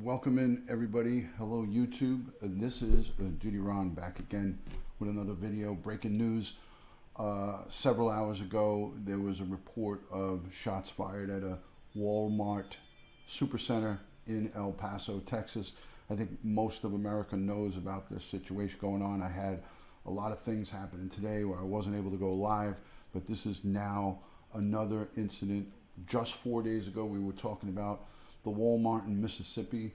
Welcome in, everybody. Hello, YouTube. This is DutyRon back again with another video. Breaking news. Several hours ago, there was a report of shots fired at a Walmart supercenter in El Paso, Texas. I think most of America knows about this situation going on. I had a lot of things happening today where I wasn't able to go live, but this is now another incident. Just 4 days ago, we were talking about the Walmart in Mississippi,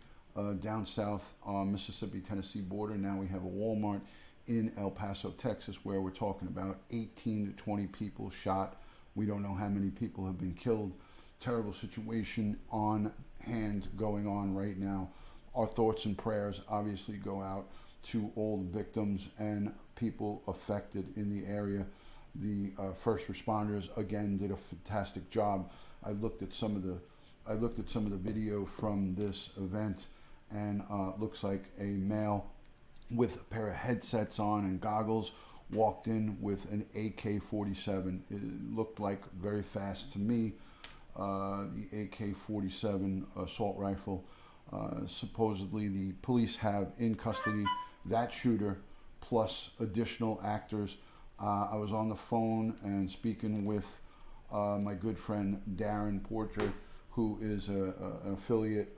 down south on Mississippi-Tennessee border. Now we have a Walmart in El Paso, Texas, where we're talking about 18 to 20 people shot. We don't know how many people have been killed. Terrible situation on hand going on right now. Our thoughts and prayers obviously go out to all the victims and people affected in the area. The first responders again did a fantastic job. I looked at some of the video from this event, and looks like a male with a pair of headsets on and goggles walked in with an AK-47. It looked like very fast to me. The AK-47 assault rifle. Supposedly the police have in custody that shooter plus additional actors. I was on the phone and speaking with my good friend Darren Porter, who is an affiliate,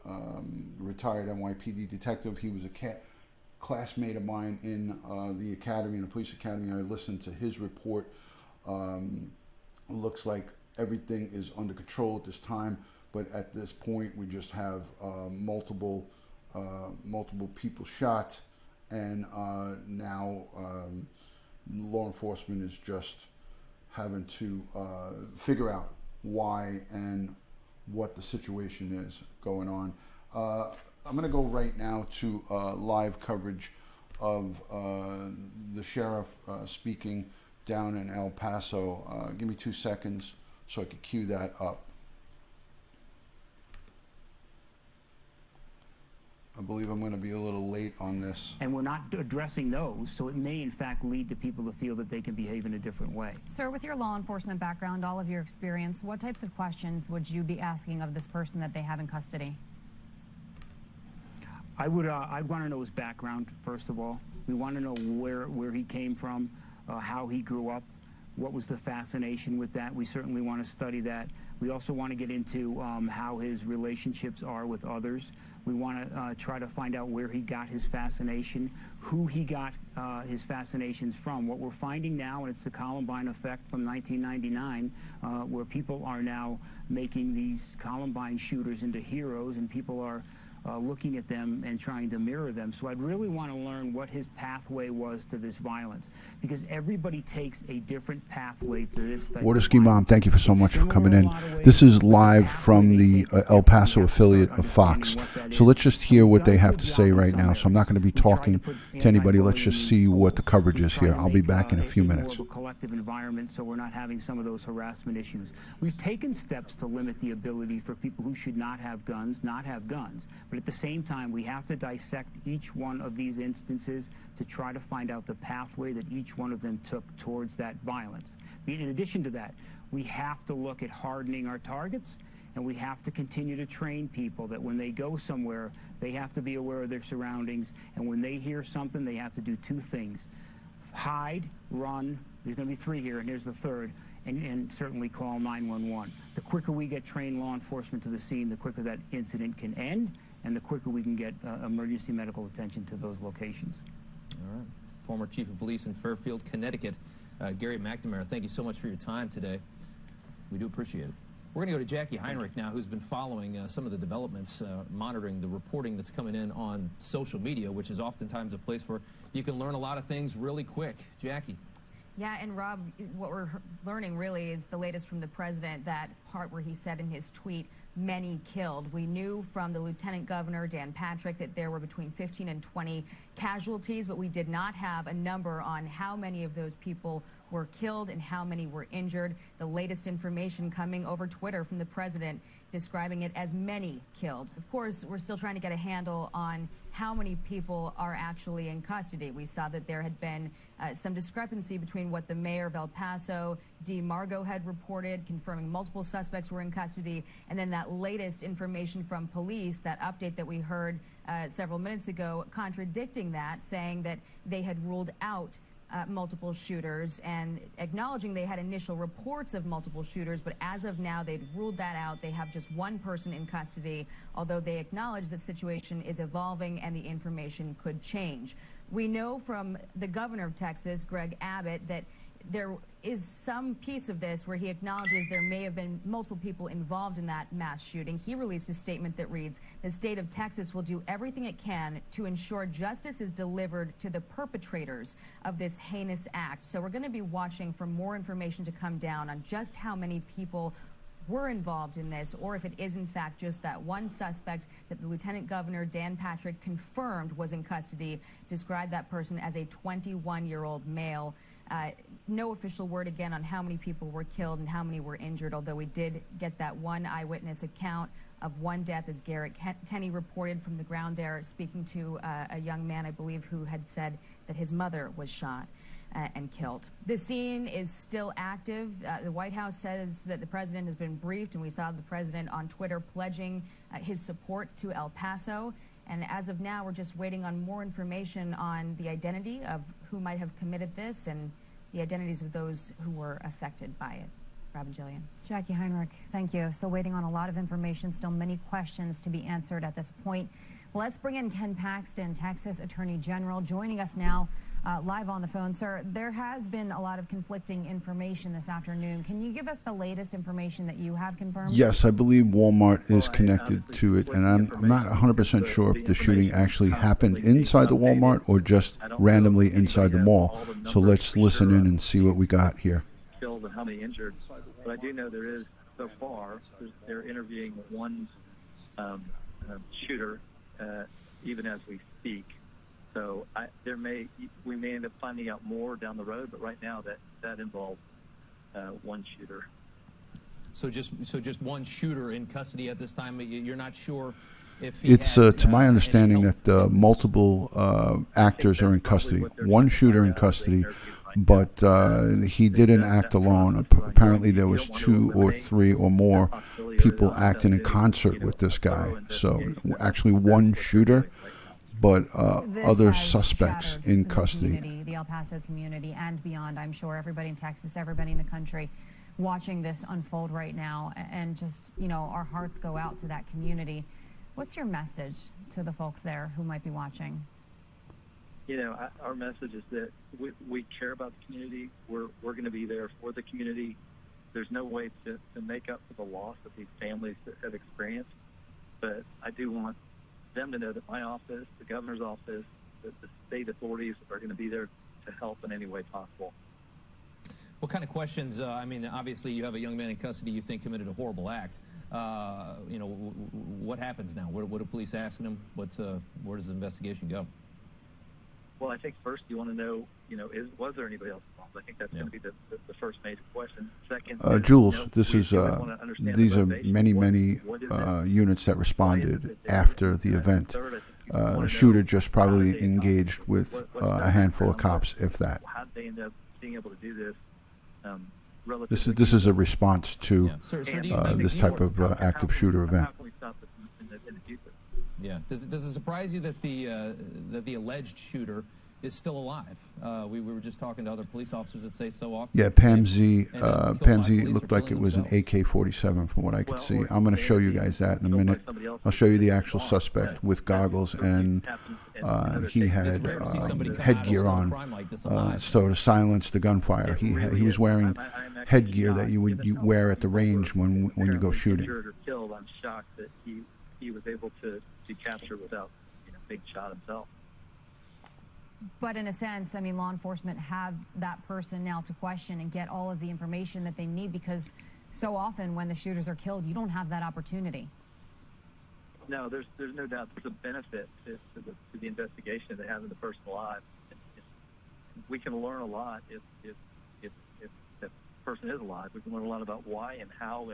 retired NYPD detective. He was a classmate of mine in the academy, in the police academy. I listened to his report. Looks like everything is under control at this time, but at this point we just have multiple people shot, and now law enforcement is just having to figure out why and what the situation is going on. I'm going to go right now to live coverage of the sheriff speaking down in El Paso. Give me 2 seconds so I can cue that up. I believe I'm going to be a little late on this. And we're not addressing those, so it may in fact lead to people to feel that they can behave in a different way. Sir, with your law enforcement background, all of your experience, what types of questions would you be asking of this person that they have in custody? I'd want to know his background, first of all. We want to know where he came from, how he grew up, what was the fascination with that. We certainly want to study that. We also want to get into how his relationships are with others. We want to try to find out where he got his fascination, who he got his fascinations from. What we're finding now, and it's the Columbine effect from 1999, where people are now making these Columbine shooters into heroes, and people are looking at them and trying to mirror them. So I'd really want to learn what his pathway was to this violence, because everybody takes a different pathway to this. Water Ski Mom, thank you so much for coming in. This is live from the El Paso affiliate of Fox. So let's just hear what they have to say right now. So I'm not going to be talking to anybody. Let's just see what the coverage is here. I'll be back in a few minutes. A collective environment, so we're not having some of those harassment issues. We've taken steps to limit the ability for people who should not have guns. But at the same time, we have to dissect each one of these instances to try to find out the pathway that each one of them took towards that violence. In addition to that, we have to look at hardening our targets, and we have to continue to train people that when they go somewhere, they have to be aware of their surroundings, and when they hear something, they have to do two things: hide, run. There's going to be three here, and here's the third. And certainly call 911. The quicker we get trained law enforcement to the scene, the quicker that incident can end, and the quicker we can get emergency medical attention to those locations. All right. Former Chief of Police in Fairfield, Connecticut, Gary McNamara, thank you so much for your time today. We do appreciate it. We're going to go to Jackie Heinrich now, who's been following some of the developments, monitoring the reporting that's coming in on social media, which is oftentimes a place where you can learn a lot of things really quick. Jackie. Yeah, and Rob, what we're learning really is the latest from the president, that part where he said in his tweet, many killed. We knew from the Lieutenant Governor, Dan Patrick, that there were between 15 and 20 casualties, but we did not have a number on how many of those people were killed and how many were injured. The latest information coming over Twitter from the president describing it as many killed. Of course, we're still trying to get a handle on how many people are actually in custody. We saw that there had been some discrepancy between what the mayor of El Paso, Dee Margo, had reported, confirming multiple suspects were in custody, and then that latest information from police, that update that we heard several minutes ago, contradicting that, saying that they had ruled out multiple shooters and acknowledging they had initial reports of multiple shooters, but as of now they'd ruled that out. They have just one person in custody, although they acknowledge the situation is evolving and the information could change. We know from the governor of Texas, Greg Abbott, that there is some piece of this where he acknowledges there may have been multiple people involved in that mass shooting. He released a statement that reads, "The state of Texas will do everything it can to ensure justice is delivered to the perpetrators of this heinous act." So we're going to be watching for more information to come down on just how many people were involved in this, or if it is in fact just that one suspect that the Lieutenant Governor Dan Patrick confirmed was in custody, described that person as a 21-year-old male. No official word again on how many people were killed and how many were injured, although we did get that one eyewitness account of one death, as Garrett Tenney reported from the ground there, speaking to a young man, I believe, who had said that his mother was shot and killed. The scene is still active. The White House says that the president has been briefed, and we saw the president on Twitter pledging his support to El Paso. And as of now, we're just waiting on more information on the identity of who might have committed this and the identities of those who were affected by it. Robin Jillian. Jackie Heinrich, thank you. Still waiting on a lot of information, still many questions to be answered at this point. Let's bring in Ken Paxton, Texas Attorney General, joining us now live on the phone. Sir, there has been a lot of conflicting information this afternoon. Can you give us the latest information that you have confirmed? Yes, I believe Walmart is connected to it, and I'm not 100% sure if the shooting actually happened inside the Walmart or just randomly inside the mall. So let's listen in and see what we got here. Killed and how many injured, but I do know there is, so far, they're interviewing one shooter even as we speak. So we may end up finding out more down the road, but right now that involves one shooter. So just one shooter in custody at this time. You're not sure if it's to my understanding that multiple actors are in custody. One shooter in custody, but he didn't act alone. Apparently there was 2 or 3 or more people acting in concert with this guy. So actually one shooter, but other suspects in custody. The El Paso community and beyond, I'm sure everybody in Texas, everybody in the country watching this unfold right now, and just, you know, our hearts go out to that community. What's your message to the folks there who might be watching? You know, our message is that we care about the community. We're going to be there for the community. There's no way to make up for the loss that these families have experienced, but I do want them to know that my office, the governor's office, the state authorities are going to be there to help in any way possible. What kind of questions? I mean, obviously you have a young man in custody you think committed a horrible act. You know, what happens now? What are police asking him? Where does the investigation go? Well, I think first you want to know, you know, was there anybody else involved? I think that's going to be the first major question. Second, Jules, this is these are many units that responded after the event. The shooter just probably engaged with a handful of cops, if that. How did they end up being able to do this? This is a response to this type of active shooter event. Yeah. Does it surprise you that the alleged shooter is still alive? We were just talking to other police officers that say so often. Yeah, Pam Z looked like it was an AK-47 from what I could see. I'm going to show you guys that in a minute. I'll show you the actual suspect with goggles, and he had headgear on, so to silence the gunfire. He was wearing headgear that you would wear at the range when you go shooting. I'm shocked that he was able to be captured without being shot himself. But in a sense, I mean, law enforcement have that person now to question and get all of the information that they need, because so often when the shooters are killed, you don't have that opportunity. No, there's no doubt there's a benefit to the investigation they have in the person alive. We can learn a lot if that person is alive. We can learn a lot about why and how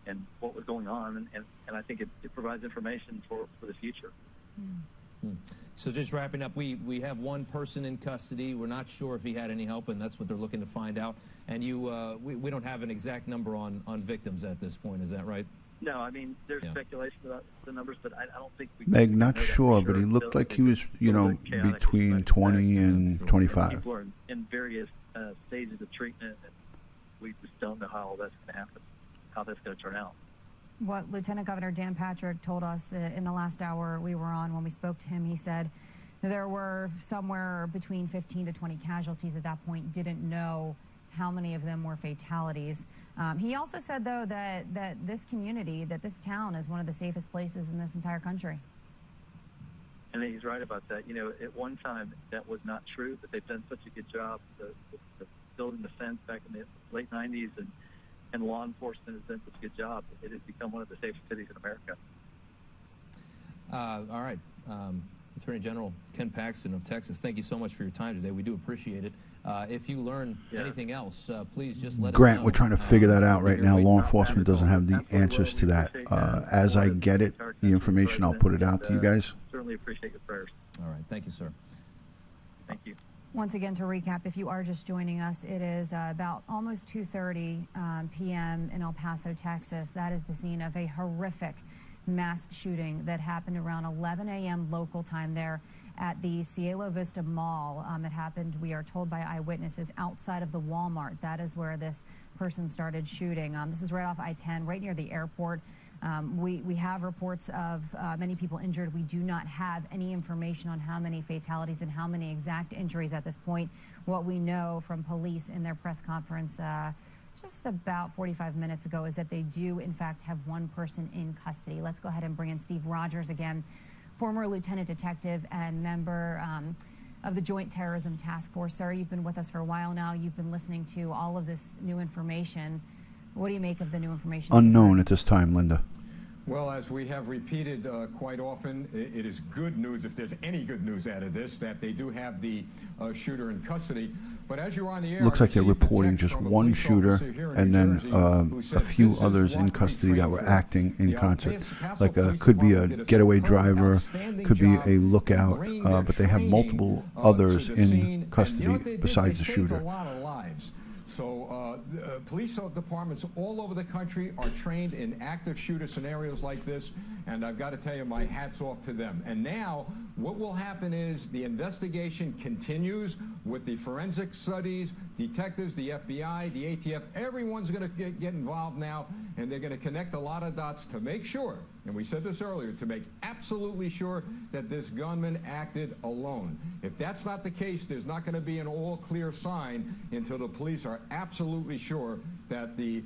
and what was going on, and I think it provides information for the future. So just wrapping up, we have one person in custody. We're not sure if he had any help, and that's what they're looking to find out. And we don't have an exact number on victims at this point. Is that right? No, I mean, there's speculation about the numbers, but I don't think we... Meg, not sure, but he looked like he was, you know, between 20 and 25. People are in various stages of treatment, and we just don't know how all that's going to happen, how that's going to turn out. What Lieutenant Governor Dan Patrick told us in the last hour we were on when we spoke to him, he said there were somewhere between 15 to 20 casualties at that point, didn't know how many of them were fatalities. He also said, though, that this community, that this town is one of the safest places in this entire country. And he's right about that. You know, at one time that was not true, but they've done such a good job the building the fence back in the late 90s, and law enforcement has done such a good job. It has become one of the safest cities in America. All right. Attorney General Ken Paxton of Texas, thank you so much for your time today. We do appreciate it. If you learn anything else, please just let us know. Grant, we're trying to figure that out right now. Law enforcement doesn't have the answers to that. As I get it, the information, I'll put it out to you guys. Certainly appreciate your prayers. All right. Thank you, sir. Thank you. Once again, to recap, if you are just joining us, it is about almost 2:30 p.m. in El Paso, Texas. That is the scene of a horrific mass shooting that happened around 11 a.m. local time there at the Cielo Vista Mall. It happened, we are told by eyewitnesses, outside of the Walmart. That is where this person started shooting. This is right off I-10, right near the airport. We have reports of many people injured. We do not have any information on how many fatalities and how many exact injuries at this point. What we know from police in their press conference just about 45 minutes ago is that they do, in fact, have one person in custody. Let's go ahead and bring in Steve Rogers again, former lieutenant detective and member of the Joint Terrorism Task Force. Sir, you've been with us for a while now. You've been listening to all of this new information. What do you make of the new information? Unknown at this time, Linda. Well, as we have repeated quite often, it is good news, if there's any good news out of this, that they do have the shooter in custody. But as you're on the air, looks like they're reporting just one shooter and then a few others in custody that were acting in concert. Like could be a getaway driver, could be a lookout, but they have multiple others in custody besides the shooter. So police departments all over the country are trained in active shooter scenarios like this, and I've got to tell you, my hat's off to them. And now what will happen is the investigation continues with the forensic studies, detectives, the FBI, the ATF. Everyone's going to get involved now, and they're going to connect a lot of dots to make sure, and we said this earlier, to make absolutely sure that this gunman acted alone. If that's not the case, there's not going to be an all-clear sign until the police are absolutely sure that the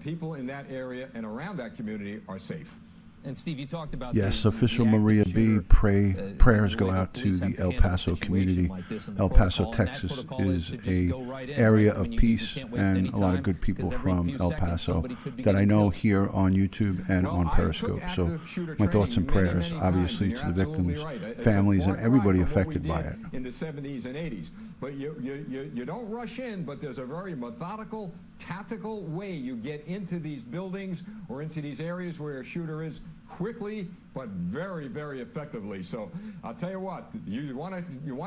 people in that area and around that community are safe. And Steve, you talked about yes, official Maria B. Prayers go out to the El Paso community. El Paso, Texas is a area of peace and a lot of good people from El Paso that I know here on YouTube and on Periscope. So my thoughts and prayers, obviously, to the victims, families, and everybody affected by it. In the 70s and 80s. But you don't rush in, but there's a very methodical, tactical way you get into these buildings or into these areas where a shooter is, quickly but very, very effectively. So I'll tell you what, you want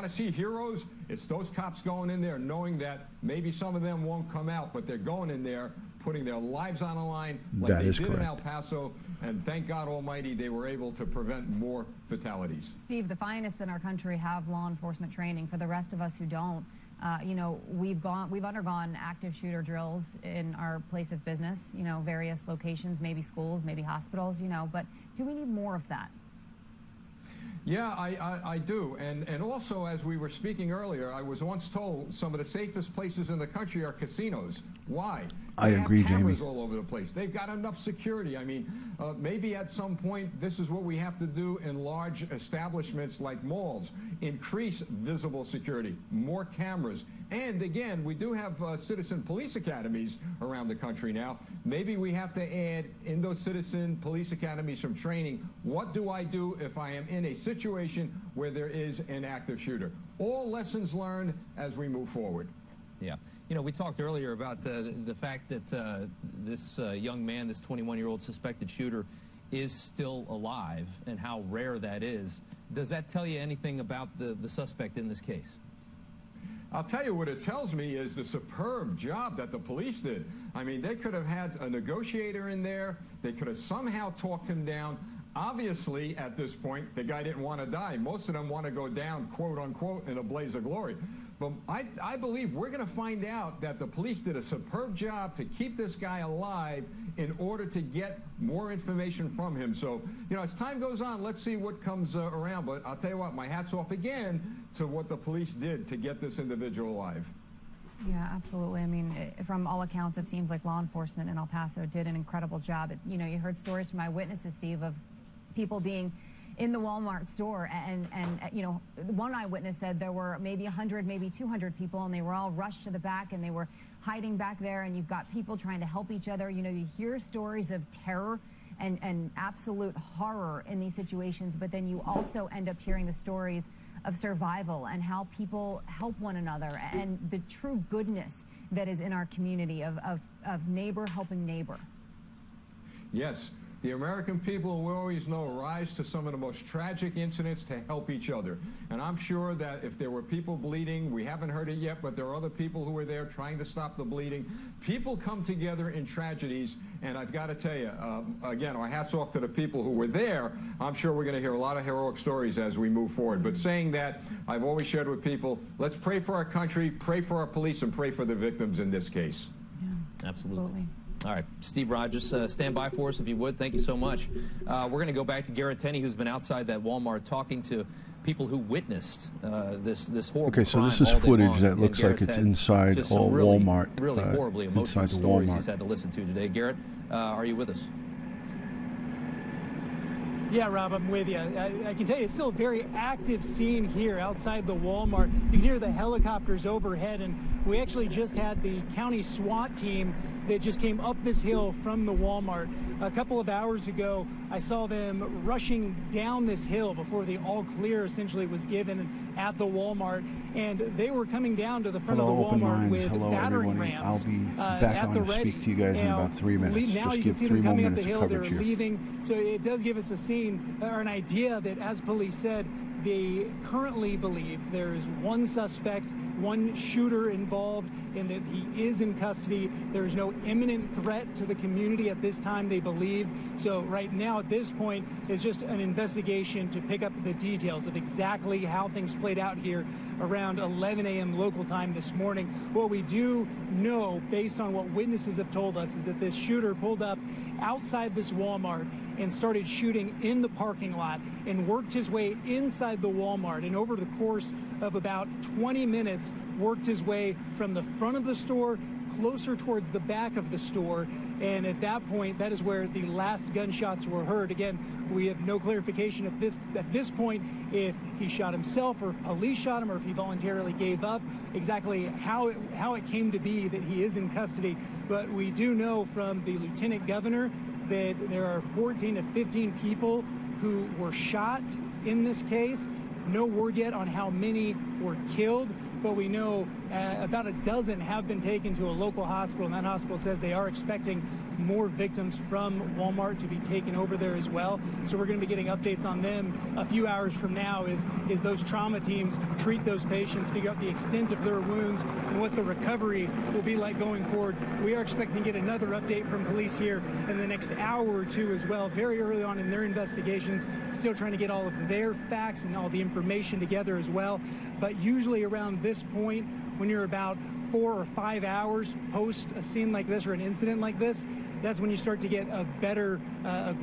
to see heroes, it's those cops going in there knowing that maybe some of them won't come out, but they're going in there putting their lives on the line like they did in El Paso, and thank God Almighty they were able to prevent more fatalities. Steve, the finest in our country have law enforcement training. For the rest of us who don't, you know, we've undergone active shooter drills in our place of business, you know, various locations, maybe schools, maybe hospitals, you know, but do we need more of that? Yeah, I do. And also, as we were speaking earlier, I was once told some of the safest places in the country are casinos. Why? I agree, Jamie. They have cameras Jamie. all over the place. They've got enough security. I mean, maybe at some point, this is what we have to do in large establishments like malls. Increase visible security, more cameras. And again, we do have citizen police academies around the country now. Maybe we have to add in those citizen police academies some training. What do I do if I am in a situation where there is an active shooter? All lessons learned as we move forward. Yeah. You know, we talked earlier about the fact that this young man, this 21-year-old suspected shooter, is still alive and how rare that is. Does that tell you anything about the suspect in this case? I'll tell you what it tells me is the superb job that the police did. I mean, they could have had a negotiator in there. They could have somehow talked him down. Obviously, at this point, the guy didn't want to die. Most of them want to go down, quote unquote, in a blaze of glory. But I believe we're going to find out that the police did a superb job to keep this guy alive in order to get more information from him. So, you know, as time goes on, let's see what comes around. But I'll tell you what, my hat's off again to what the police did to get this individual alive. Yeah, absolutely. I mean, from all accounts, it seems like law enforcement in El Paso did an incredible job. You know, you heard stories from eyewitnesses, Steve, of people being in the Walmart store, and you know, one eyewitness said there were maybe 100, maybe 200 people, and they were all rushed to the back, and they were hiding back there, and you've got people trying to help each other. You know, you hear stories of terror and absolute horror in these situations, but then you also end up hearing the stories of survival and how people help one another, and the true goodness that is in our community of neighbor helping neighbor. Yes. The American people, we always know, rise to some of the most tragic incidents to help each other. And I'm sure that if there were people bleeding, we haven't heard it yet, but there are other people who are there trying to stop the bleeding. People come together in tragedies, and I've got to tell you, again, our hats off to the people who were there. I'm sure we're going to hear a lot of heroic stories as we move forward. But saying that, I've always shared with people, let's pray for our country, pray for our police, and pray for the victims in this case. Yeah, absolutely. All right, Steve Rogers, stand by for us if you would. Thank you so much. We're going to go back to Garrett Tenney, who's been outside that Walmart talking to people who witnessed this horrible crime. Okay, so this is footage that looks like it's inside Walmart. Really horribly emotional stories he's had to listen to today. Garrett, are you with us? Yeah, Rob, I'm with you. I can tell you it's still a very active scene here outside the Walmart. You can hear the helicopters overhead, and we actually just had the county SWAT team that just came up this hill from the Walmart. A couple of hours ago, I saw them rushing down this hill before the all clear essentially was given at the Walmart, and they were coming down to the front of the Walmart with battering rams. I'll be back on to speak to you guys in about 3 minutes. Now Just you can give see 3 them more coming up the minutes of hill. They're coverage here. leaving, so it does give us a scene or an idea that, as police said, they currently believe there is one suspect, one shooter involved, and that he is in custody. There is no imminent threat to the community at this time, they believe. So right now, at this point, is just an investigation to pick up the details of exactly how things played out here around 11 a.m. local time this morning. What we do know, based on what witnesses have told us, is that this shooter pulled up outside this Walmart and started shooting in the parking lot and worked his way inside the Walmart, and over the course of about 20 minutes worked his way from the front of the store closer towards the back of the store, and at that point, that is where the last gunshots were heard. Again, we have no clarification at this point if he shot himself or if police shot him or if he voluntarily gave up, exactly how it came to be that he is in custody. But we do know from the lieutenant governor that there are 14 to 15 people who were shot in this case. No word yet on how many were killed, but we know about a dozen have been taken to a local hospital, and that hospital says they are expecting more victims from Walmart to be taken over there as well. So we're going to be getting updates on them a few hours from now as those trauma teams treat those patients, figure out the extent of their wounds and what the recovery will be like going forward. We are expecting to get another update from police here in the next hour or two as well, very early on in their investigations, still trying to get all of their facts and all the information together as well. But usually around this point, when you're about 4 or 5 hours post a scene like this or an incident like this, that's when you start to get a better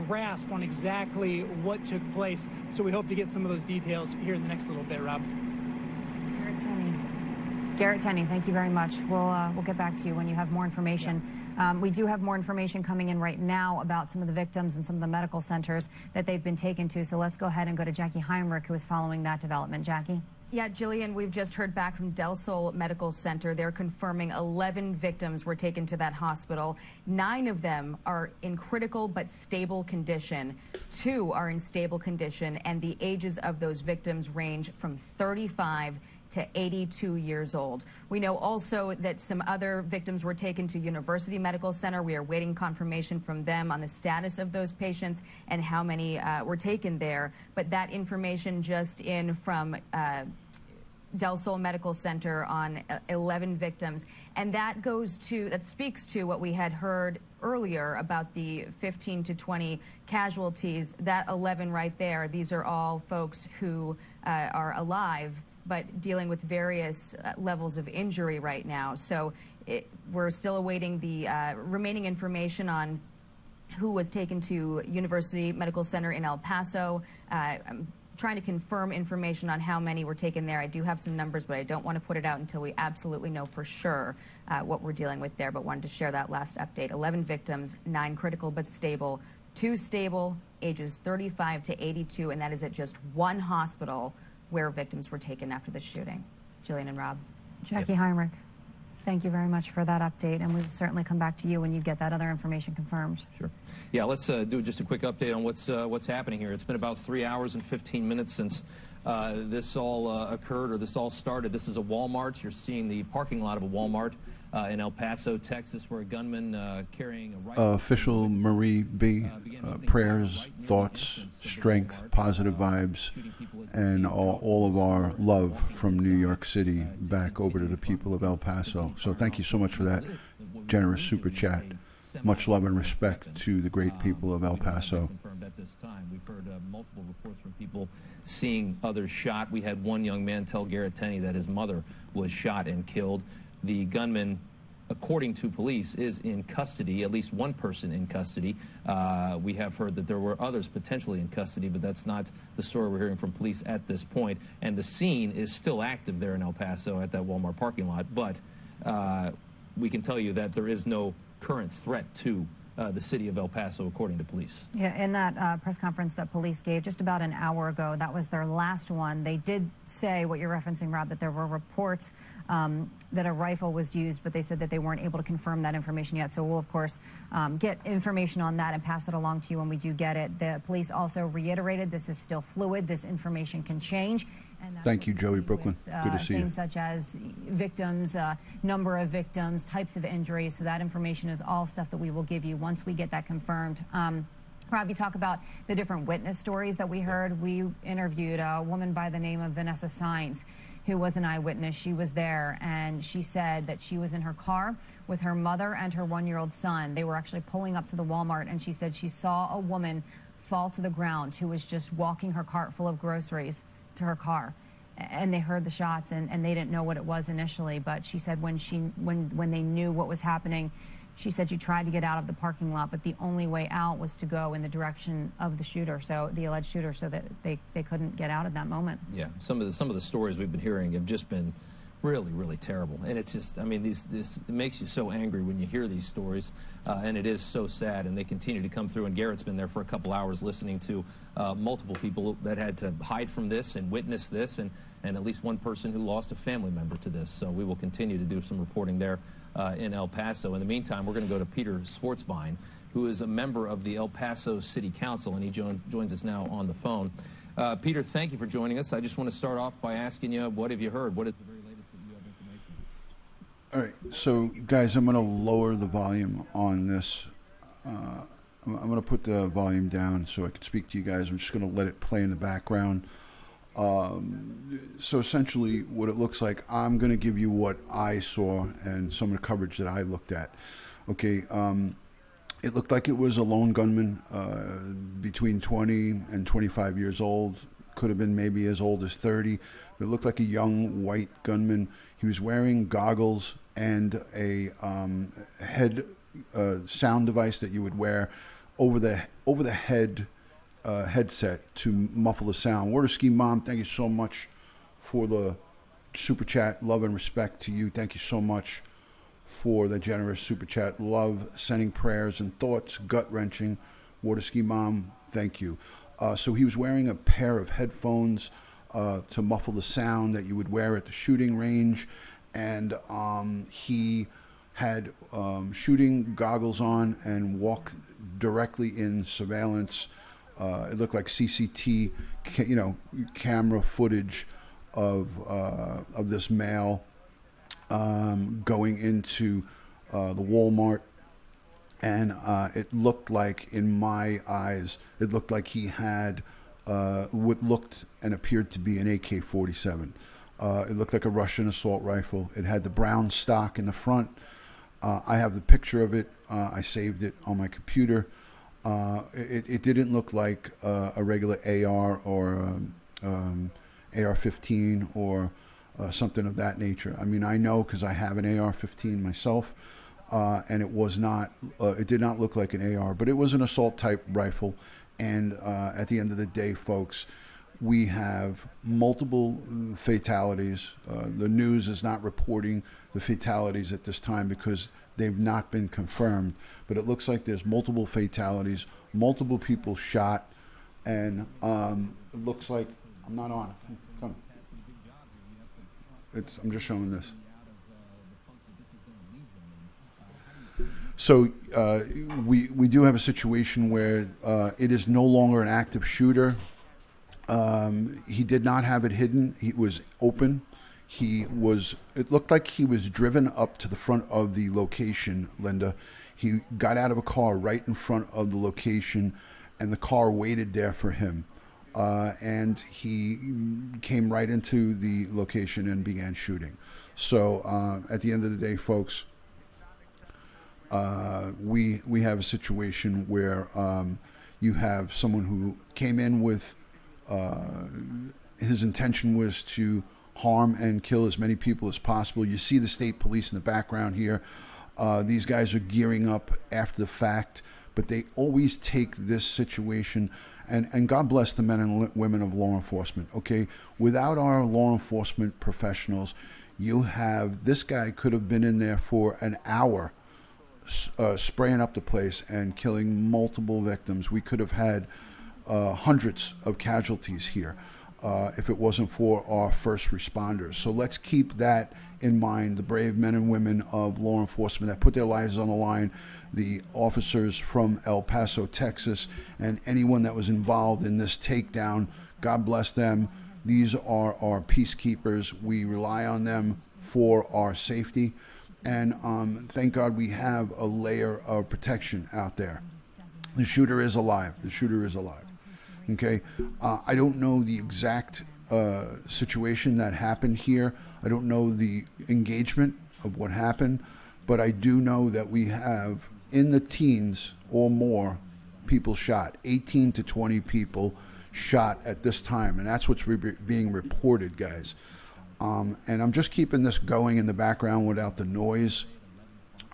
grasp on exactly what took place. So we hope to get some of those details here in the next little bit, Rob. Garrett Tenney, thank you very much. We'll get back to you when you have more information. Yeah. We do have more information coming in right now about some of the victims and some of the medical centers that they've been taken to. So let's go ahead and go to Jackie Heinrich, who is following that development. Jackie? Yeah, Jillian, we've just heard back from Del Sol Medical Center. They're confirming 11 victims were taken to that hospital. 9 of them are in critical but stable condition. 2 are in stable condition, and the ages of those victims range from 35 to 82 years old. We know also that some other victims were taken to University Medical Center. We are waiting confirmation from them on the status of those patients and how many were taken there. But that information just in from Del Sol Medical Center on 11 victims. And that speaks to what we had heard earlier about the 15 to 20 casualties. That 11 right there, these are all folks who are alive but dealing with various levels of injury right now. So we're still awaiting the remaining information on who was taken to University Medical Center in El Paso. I'm trying to confirm information on how many were taken there. I do have some numbers, but I don't want to put it out until we absolutely know for sure what we're dealing with there, but wanted to share that last update. 11 victims, 9 critical but stable, 2 stable, ages 35 to 82, and that is at just one hospital where victims were taken after the shooting. Jillian and Rob. Jackie Heinrich, thank you very much for that update, and we will certainly come back to you when you get that other information confirmed. Sure. Yeah, let's do just a quick update on what's happening here. It's been about 3 hours and 15 minutes since this all occurred, or this all started. This is a Walmart. You're seeing the parking lot of a Walmart in El Paso, Texas, where a gunman carrying a rifle. Official Marie B. Prayers, thoughts, strength, positive vibes, and all of our love from New York City back over to the people of El Paso. So thank you so much for that generous super chat. Much love and respect to the great people of El Paso. Confirmed at this time. We've heard multiple reports from people seeing others shot. We had one young man tell Garrett Tenney that his mother was shot and killed. The gunman, according to police, is in custody, at least one person in custody. We have heard that there were others potentially in custody, but that's not the story we're hearing from police at this point. And the scene is still active there in El Paso at that Walmart parking lot, but we can tell you that there is no current threat to the city of El Paso, according to police. Yeah, in that press conference that police gave just about an hour ago, that was their last one. They did say, what you're referencing, Rob, that there were reports that a rifle was used, but they said that they weren't able to confirm that information yet. So we'll, of course, get information on that and pass it along to you when we do get it. The police also reiterated this is still fluid. This information can change. And thank you, Joey Brooklyn. Good to see you. Things such as victims, number of victims, types of injuries. So that information is all stuff that we will give you once we get that confirmed. Rob, you talk about the different witness stories that we heard. We interviewed a woman by the name of Vanessa Sines, who was an eyewitness. She was there, and she said that she was in her car with her mother and her 1-year-old son. They were actually pulling up to the Walmart, and she said she saw a woman fall to the ground who was just walking her cart full of groceries to her car. And they heard the shots, and they didn't know what it was initially, but she said when they knew what was happening, she said she tried to get out of the parking lot, but the only way out was to go in the direction of the shooter, so the alleged shooter, so that they couldn't get out at that moment. Yeah, some of the stories we've been hearing have just been really, really terrible. And it's just, I mean, it makes you so angry when you hear these stories, and it is so sad, and they continue to come through. And Garrett's been there for a couple hours listening to multiple people that had to hide from this and witness this, and at least one person who lost a family member to this. So we will continue to do some reporting there in El Paso. In the meantime, we're going to go to Peter Schwartzbein, who is a member of the El Paso City Council, and he joins us now on the phone. Peter, thank you for joining us. I just want to start off by asking you, what have you heard? What is the very latest that you have information? All right, so guys, I'm going to lower the volume on this. I'm going to put the volume down so I can speak to you guys. I'm just going to let it play in the background. So essentially what it looks like, I'm going to give you what I saw and some of the coverage that I looked at. Okay, it looked like it was a lone gunman between 20 and 25 years old. Could have been maybe as old as 30. But it looked like a young white gunman. He was wearing goggles and a head sound device that you would wear over the head headset to muffle the sound. Water Ski Mom, thank you so much for the super chat. Love and respect to you. Thank you so much for the generous super chat. Love sending prayers and thoughts. Gut wrenching. Water Ski Mom, thank you. So he was wearing a pair of headphones to muffle the sound that you would wear at the shooting range, and he had shooting goggles on and walked directly in surveillance. It looked like CCTV, camera footage of this male going into the Walmart, and it looked like, in my eyes, it looked like he had what looked and appeared to be an AK-47. It looked like a Russian assault rifle. It had the brown stock in the front. I have the picture of it. I saved it on my computer. It didn't look like a regular AR or AR-15 or something of that nature. I mean, I know because I have an AR-15 myself, and it was not. It did not look like an AR, but it was an assault type rifle. And at the end of the day, folks, we have multiple fatalities. The news is not reporting the fatalities at this time because they've not been confirmed. But it looks like there's multiple fatalities, multiple people shot, and it looks like I'm not on. Come. I'm just showing this. So we do have a situation where it is no longer an active shooter. He did not have it hidden. He was open. It looked like he was driven up to the front of the location, Linda. He got out of a car right in front of the location, and the car waited there for him. And he came right into the location and began shooting. So at the end of the day, folks, we have a situation where you have someone who came in with his intention was to harm and kill as many people as possible. You see the state police in the background here. These guys are gearing up after the fact, but they always take this situation, and God bless the men and women of law enforcement, okay? Without our law enforcement professionals, you have, this guy could have been in there for an hour spraying up the place and killing multiple victims. We could have had hundreds of casualties here if it wasn't for our first responders. So let's keep that in mind, the brave men and women of law enforcement that put their lives on the line, the officers from El Paso, Texas, and anyone that was involved in this takedown. God bless them. These are our peacekeepers. We rely on them for our safety. And thank God we have a layer of protection out there. The shooter is alive. The shooter is alive. Okay. I don't know the exact situation that happened here. I don't know the engagement of what happened, but I do know that we have in the teens or more people shot, 18 to 20 people shot at this time. And that's what's being reported, guys. And I'm just keeping this going in the background without the noise.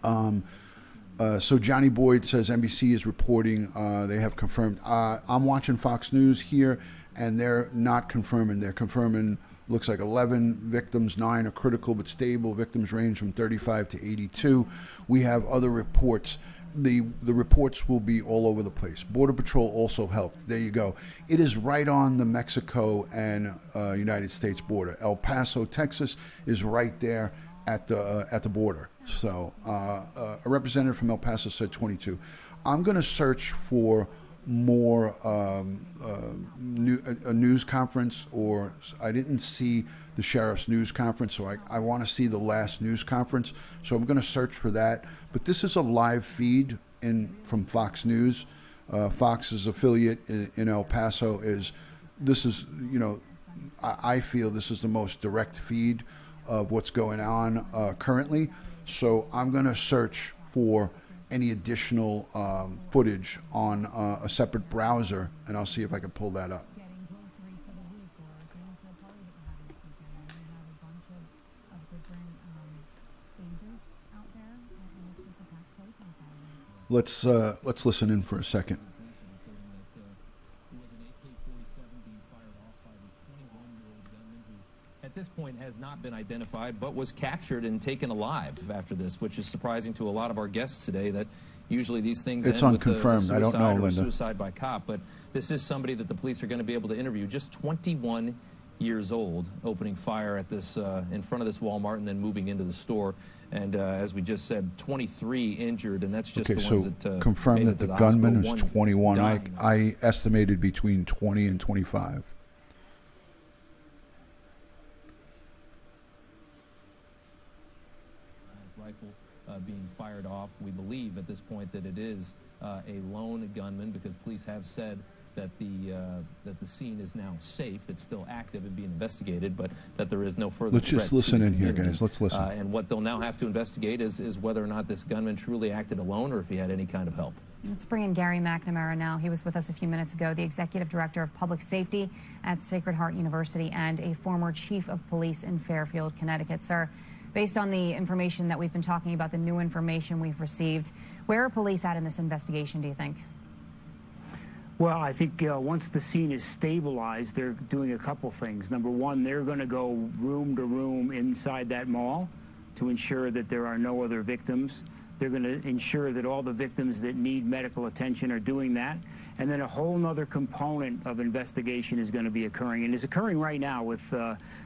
So Johnny Boyd says NBC is reporting they have confirmed. I'm watching Fox News here, and they're not confirming. They're confirming, looks like 11 victims, 9 are critical but stable. Victims range from 35 to 82. We have other reports. The reports will be all over the place. Border Patrol also helped. There you go. It is right on the Mexico and United States border. El Paso, Texas is right there at the border. So a representative from El Paso said 22. I'm going to search for more a news conference, or I didn't see the sheriff's news conference, so I want to see the last news conference. So I'm going to search for that. But this is a live feed from Fox News. Fox's affiliate in El Paso I feel this is the most direct feed of what's going on currently. So I'm going to search for any additional footage on a separate browser, and I'll see if I can pull that up. Let's listen in for a second. At this point has not been identified, but was captured and taken alive after this, which is surprising to a lot of our guests today, that usually these things it's end unconfirmed. with a suicide, I don't know, or Linda. Suicide by cop, but this is somebody that the police are going to be able to interview. Just 21 years old, opening fire at this in front of this Walmart and then moving into the store. And as we just said, 23 injured, and that's just the ones that confirmed that the gunman is 21. Dying. I estimated between 20 and 25. being fired off. We believe at this point that it is a lone gunman, because police have said that the scene is now safe. It's still active and being investigated, but that there is no further Let's threat just listen to the in here, community. guys. Let's listen. And what they'll now have to investigate is whether or not this gunman truly acted alone or if he had any kind of help. Let's bring in Gary McNamara now. He was with us a few minutes ago, the Executive Director of Public Safety at Sacred Heart University and a former Chief of Police in Fairfield, Connecticut. Sir, based on the information that we've been talking about, the new information we've received, where are police at in this investigation, do you think? Well, I think once the scene is stabilized, they're doing a couple things. Number one, they're going to go room to room inside that mall to ensure that there are no other victims. They're going to ensure that all the victims that need medical attention are doing that. And then a whole other component of investigation is going to be occurring, and is occurring right now with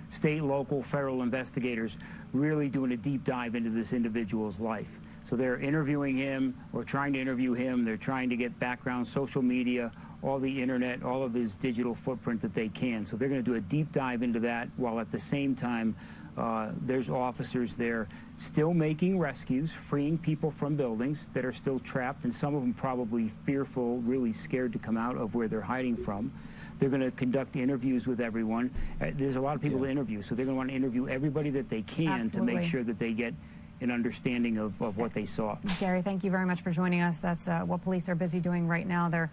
state, local, federal investigators really doing a deep dive into this individual's life. So they're interviewing him, or trying to interview him. They're trying to get background, social media, all the internet, all of his digital footprint that they can. So they're going to do a deep dive into that, while at the same time there's officers there still making rescues, freeing people from buildings that are still trapped, and some of them probably fearful, really scared to come out of where they're hiding from. They're going to conduct interviews with everyone. There's a lot of people to interview, so they're going to want to interview everybody that they can to make sure that they get an understanding of what they saw. Gary, thank you very much for joining us. That's what police are busy doing right now. They're,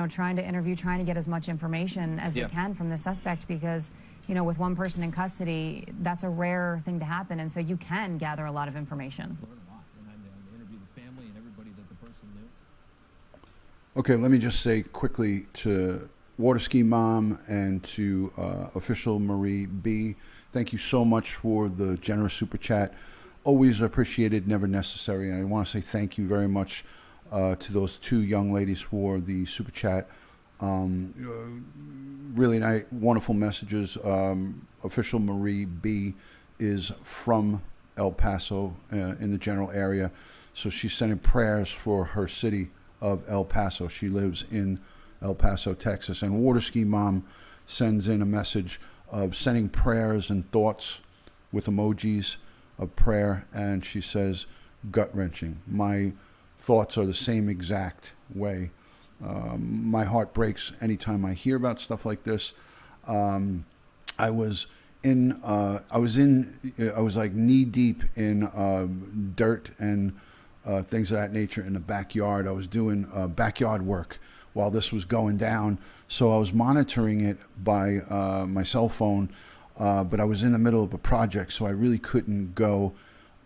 trying to interview, trying to get as much information as they can from the suspect, because, with one person in custody, that's a rare thing to happen, and so you can gather a lot of information. Learn a lot, and I interview the family and everybody that the person knew. Okay, let me just say quickly to Water Ski Mom and to official Marie B, thank you so much for the generous super chat. Always appreciated, never necessary. And I want to say thank you very much to those two young ladies for the super chat. Really nice, wonderful messages. Official Marie B is from El Paso in the general area, so she's sending prayers for her city of El Paso. She lives in El Paso, Texas. And Water Ski Mom sends in a message of sending prayers and thoughts with emojis of prayer, and she says, gut-wrenching. My thoughts are the same exact way. My heart breaks anytime I hear about stuff like this. I was like knee deep in dirt and things of that nature in the backyard. I was doing backyard work while this was going down, so I was monitoring it by my cell phone, but I was in the middle of a project, so I really couldn't go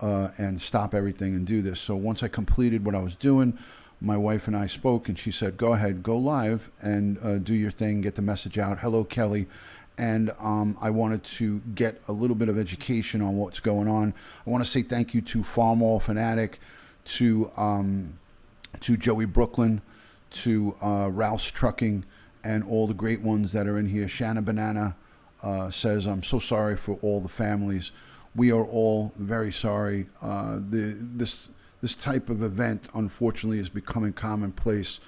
and stop everything and do this. So once I completed what I was doing, my wife and I spoke, and she said, go ahead, go live and do your thing, get the message out. Hello, Kelly. And I wanted to get a little bit of education on what's going on. I want to say thank you to Farm All Fanatic, to Joey Brooklyn, to Rouse Trucking, and all the great ones that are in here. Shanna Banana says, I'm so sorry for all the families. We are all very sorry. This type of event, unfortunately, is becoming commonplace.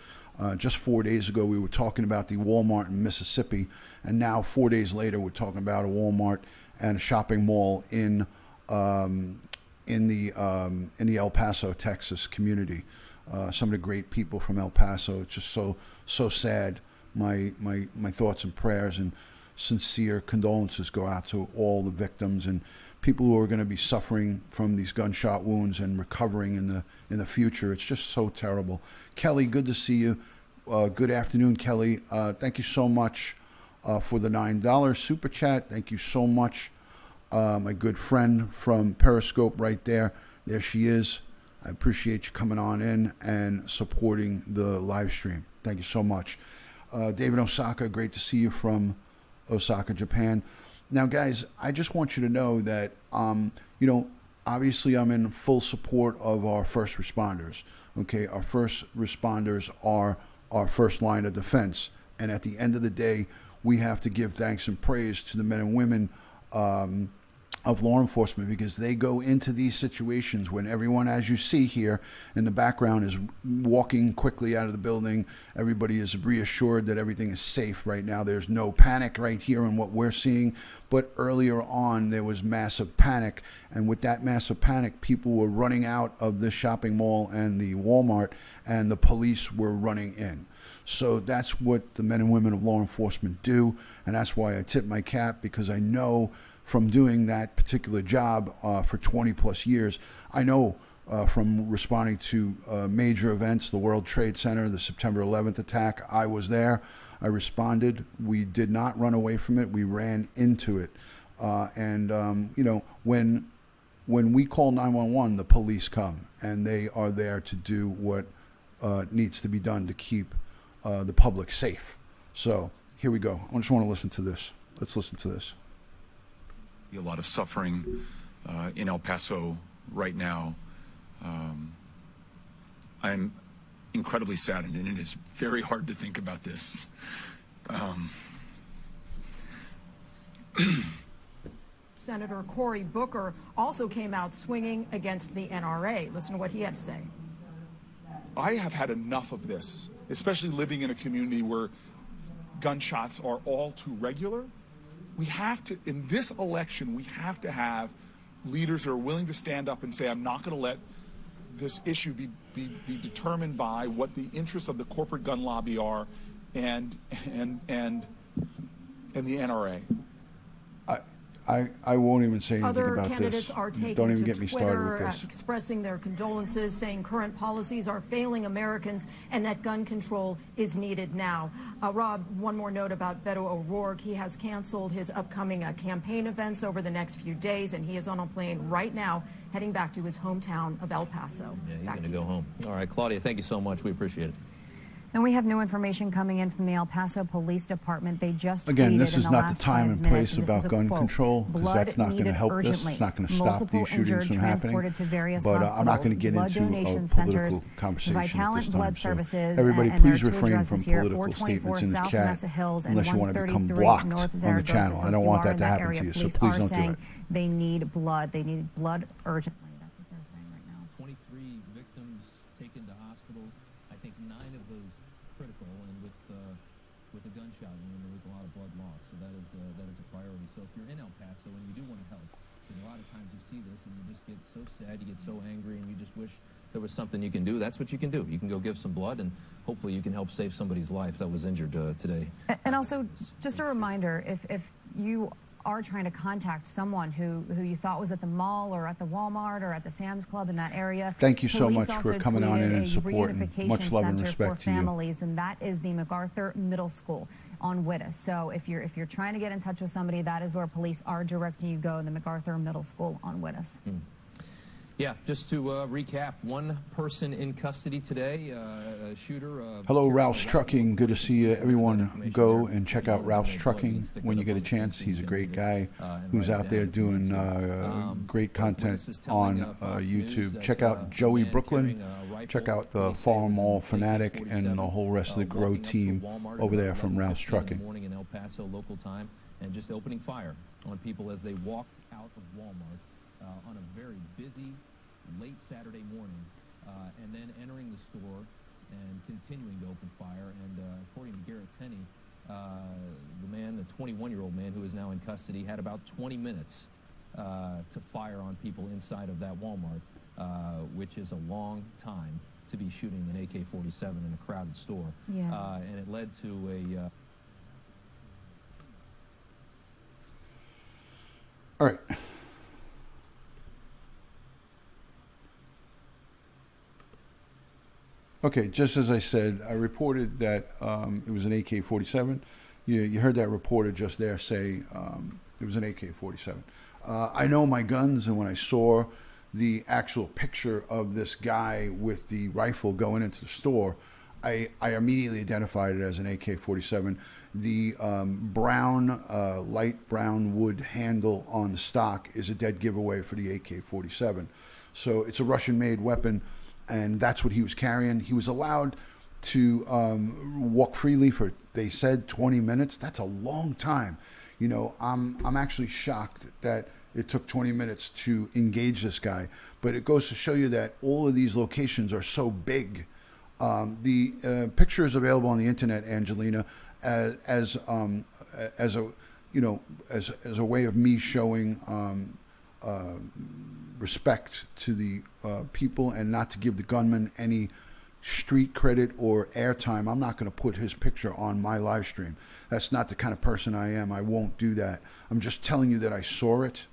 Just 4 days ago, we were talking about the Walmart in Mississippi, and now 4 days later, we're talking about a Walmart and a shopping mall in the El Paso, Texas community. Some of the great people from El Paso. It's just so sad. My thoughts and prayers and sincere condolences go out to all the victims and people who are going to be suffering from these gunshot wounds and recovering in the future. It's just so terrible. Kelly, good to see you. Good afternoon, Kelly. Thank you so much for the $9 super chat. Thank you so much, my good friend from Periscope right there. There she is. I appreciate you coming on in and supporting the live stream. Thank you so much. David Osaka, great to see you from Osaka, Japan. Now, guys, I just want you to know that, obviously I'm in full support of our first responders. Okay, our first responders are our first line of defense. And at the end of the day, we have to give thanks and praise to the men and women of law enforcement, because they go into these situations when everyone, as you see here in the background, is walking quickly out of the building. Everybody is reassured that everything is safe right now. There's no panic right here in what we're seeing, but earlier on there was massive panic, and with that massive panic, people were running out of the shopping mall and the Walmart, and the police were running in. So that's what the men and women of law enforcement do, and that's why I tip my cap, because I know from doing that particular job for 20 plus years, I know from responding to major events, the World Trade Center, the September 11th attack, I was there. I responded. We did not run away from it. We ran into it. You know, when we call 911, the police come, and they are there to do what needs to be done to keep the public safe. So here we go. I just want to listen to this. Let's listen to this. A lot of suffering in El Paso right now. I'm incredibly saddened, and it is very hard to think about this. Senator Cory Booker also came out swinging against the NRA. Listen to what he had to say. I have had enough of this, especially living in a community where gunshots are all too regular. We have to, in this election, we have to have leaders who are willing to stand up and say, I'm not going to let this issue be determined by what the interests of the corporate gun lobby are and the NRA. I won't even say anything Other about candidates this. are taking Don't even to get me started with Twitter, this. expressing their condolences, saying current policies are failing Americans and that gun control is needed now. Rob, one more note about Beto O'Rourke. He has canceled his upcoming campaign events over the next few days, and he is on a plane right now heading back to his hometown of El Paso. Yeah, he's going to go home. All right, Claudia, thank you so much. We appreciate it. And we have new information coming in from the El Paso Police Department. They just Again, tweeted this is in the not last the time 5 and place minutes, and this is about a gun quote, control, because "Blood that's not going to needed help this. urgently. It's not going to stop Multiple these shootings injured from happening. transported to various But I'm not going to get hospitals, into blood a donation political centers, conversation at Vitalent this time. Blood So Services, everybody, and there please are two refrain addresses from here, political 424 statements in the South chat Mesa Hills and unless you want to become 133 blocked North on the Zaragoza. channel. So I if don't you want are that in to happen to area, you, so police please are don't do saying it. they need blood. They need blood urgently. That's what they're saying right now. 23 victims taken to hospitals. I think 9 of those critical, and with a gunshot wound, there was a lot of blood loss. So that is a priority. So if you're in El Paso and you do want to help, because a lot of times you see this and you just get so sad, you get so angry, and you just wish there was something you can do. That's what you can do. You can go give some blood, and hopefully you can help save somebody's life that was injured today. And also, just a reminder, if you are trying to contact someone who you thought was at the mall or at the Walmart or at the Sam's Club in that area. Thank you so police much for also coming on in and tweeted a supporting. reunification Much love and center respect for to you. families, and that is the MacArthur Middle School on Wittes. So if you're trying to get in touch with somebody, that is where police are directing you go, the MacArthur Middle School on Wittes. Yeah, just to recap, 1 person in custody today, a shooter. Hello, Ralph's Trucking. Good to see everyone. Go and check out Ralph's Trucking when you get a chance. He's a great guy who's out there doing great content on YouTube. Check out Joey Brooklyn. Check out the Farm Mall Fanatic and the whole rest of the Grow team over there from Ralph's Trucking. Morning in El Paso local time, and just opening fire on people as they walked out of Walmart on a very busy late Saturday morning, and then entering the store and continuing to open fire. And according to Garrett Tenney, the 21-year-old man who is now in custody, had about 20 minutes to fire on people inside of that Walmart, which is a long time to be shooting an AK-47 in a crowded store. Yeah. And it led to a... All right. Okay, just as I said, I reported that it was an AK-47. You heard that reporter just there say it was an AK-47. I know my guns, and when I saw the actual picture of this guy with the rifle going into the store, I immediately identified it as an AK-47. The brown, light brown wood handle on the stock is a dead giveaway for the AK-47. So it's a Russian-made weapon, and that's what he was carrying. He was allowed to walk freely for, they said, 20 minutes. That's a long time. You know, I'm actually shocked that it took 20 minutes to engage this guy. But it goes to show you that all of these locations are so big. The picture is available on the internet, Angelina, as a as a way of me showing respect to the people and not to give the gunman any street credit or airtime. I'm not going to put his picture on my live stream. That's not the kind of person I am. I won't do that. I'm just telling you that I saw it,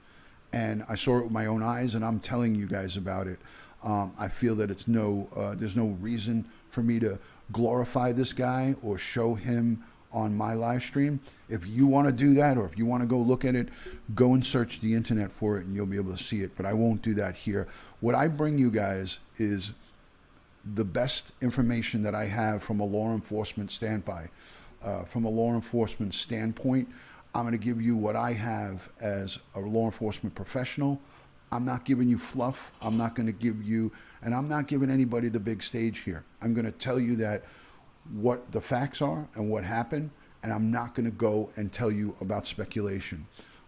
and I saw it with my own eyes, and I'm telling you guys about it. I feel that it's there's no reason for me to glorify this guy or show him on my live stream. If you want to do that, or if you want to go look at it, go and search the internet for it and you'll be able to see it. But I won't do that here. What I bring you guys is the best information that I have from a law enforcement standpoint. From a law enforcement standpoint, I'm going to give you what I have as a law enforcement professional. I'm not giving you fluff. I'm not going to give you, and I'm not giving anybody the big stage here. I'm going to tell you that what the facts are and what happened, and I'm not going to go and tell you about speculation.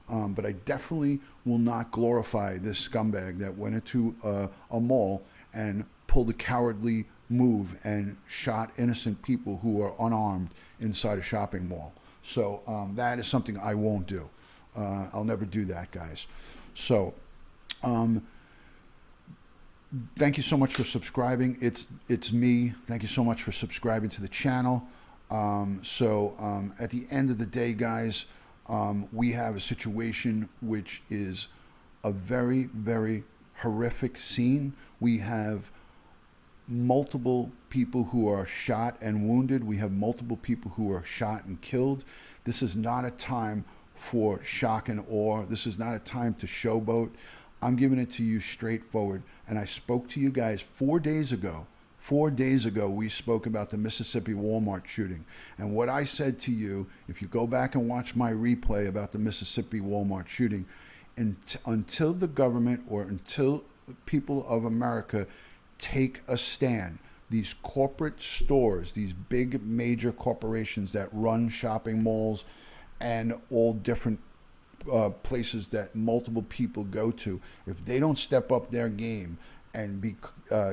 But I definitely will not glorify this scumbag that went into a mall and pulled a cowardly move and shot innocent people who are unarmed inside a shopping mall. So that is something I won't do. I'll never do that, guys. So thank you so much for subscribing. It's me. Thank you so much for subscribing to the channel. At the end of the day, guys, we have a situation which is a very, very horrific scene. We have multiple people who are shot and wounded. We have multiple people who are shot and killed. This is not a time for shock and awe. This is not a time to showboat. I'm giving it to you straightforward. And I spoke to you guys 4 days ago. 4 days ago, we spoke about the Mississippi Walmart shooting. And what I said to you, if you go back and watch my replay about the Mississippi Walmart shooting, until the government or until people of America take a stand, these corporate stores, these big major corporations that run shopping malls and all different places that multiple people go to, if they don't step up their game and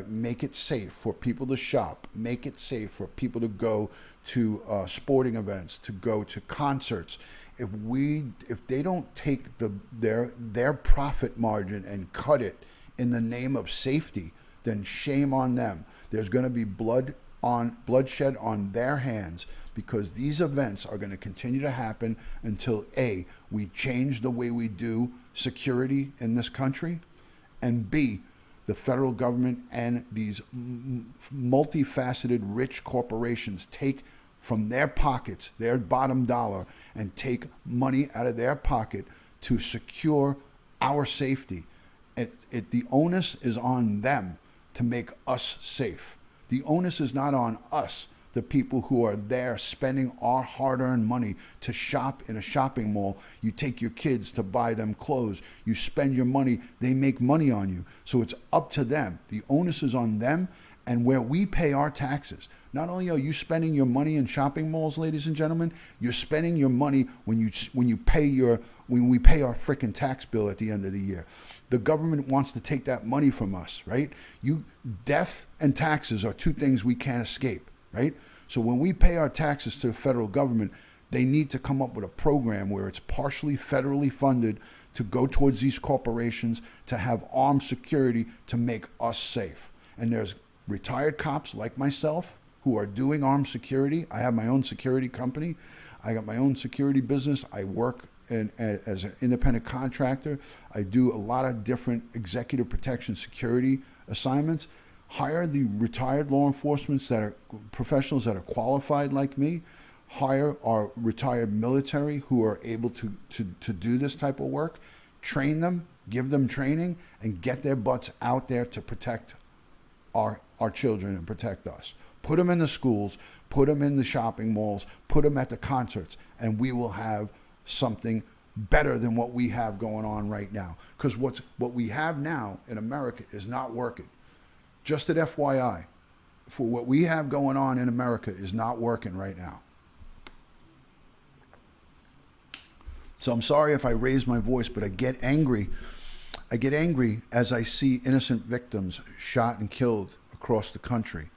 make it safe for people to shop, make it safe for people to go to sporting events, to go to concerts, if they don't take their profit margin and cut it in the name of safety, then shame on them. There's going to be bloodshed on their hands, because these events are going to continue to happen until A, we change the way we do security in this country, and B, the federal government and these multifaceted rich corporations take from their pockets, their bottom dollar, and take money out of their pocket to secure our safety. The onus is on them to make us safe. The onus is not on us, the people who are there spending our hard-earned money to shop in a shopping mall. You take your kids to buy them clothes. You spend your money. They make money on you. So it's up to them. The onus is on them, and where we pay our taxes. Not only are you spending your money in shopping malls, ladies and gentlemen, you're spending your money when we pay our frickin' tax bill at the end of the year. The government wants to take that money from us, right? Death and taxes are two things we can't escape, right? So when we pay our taxes to the federal government, they need to come up with a program where it's partially federally funded to go towards these corporations to have armed security to make us safe. And there's retired cops like myself who are doing armed security. I have my own security company. I got my own security business. I work as an independent contractor. I do a lot of different executive protection security assignments. Hire the retired law enforcement professionals that are qualified like me. Hire our retired military who are able to do this type of work. Train them, give them training, and get their butts out there to protect our children and protect us. Put them in the schools, put them in the shopping malls, put them at the concerts, and we will have something better than what we have going on right now. Because what we have now in America is not working. Just at FYI, for what we have going on in America is not working right now. So I'm sorry if I raise my voice, but I get angry. I get angry as I see innocent victims shot and killed across the country.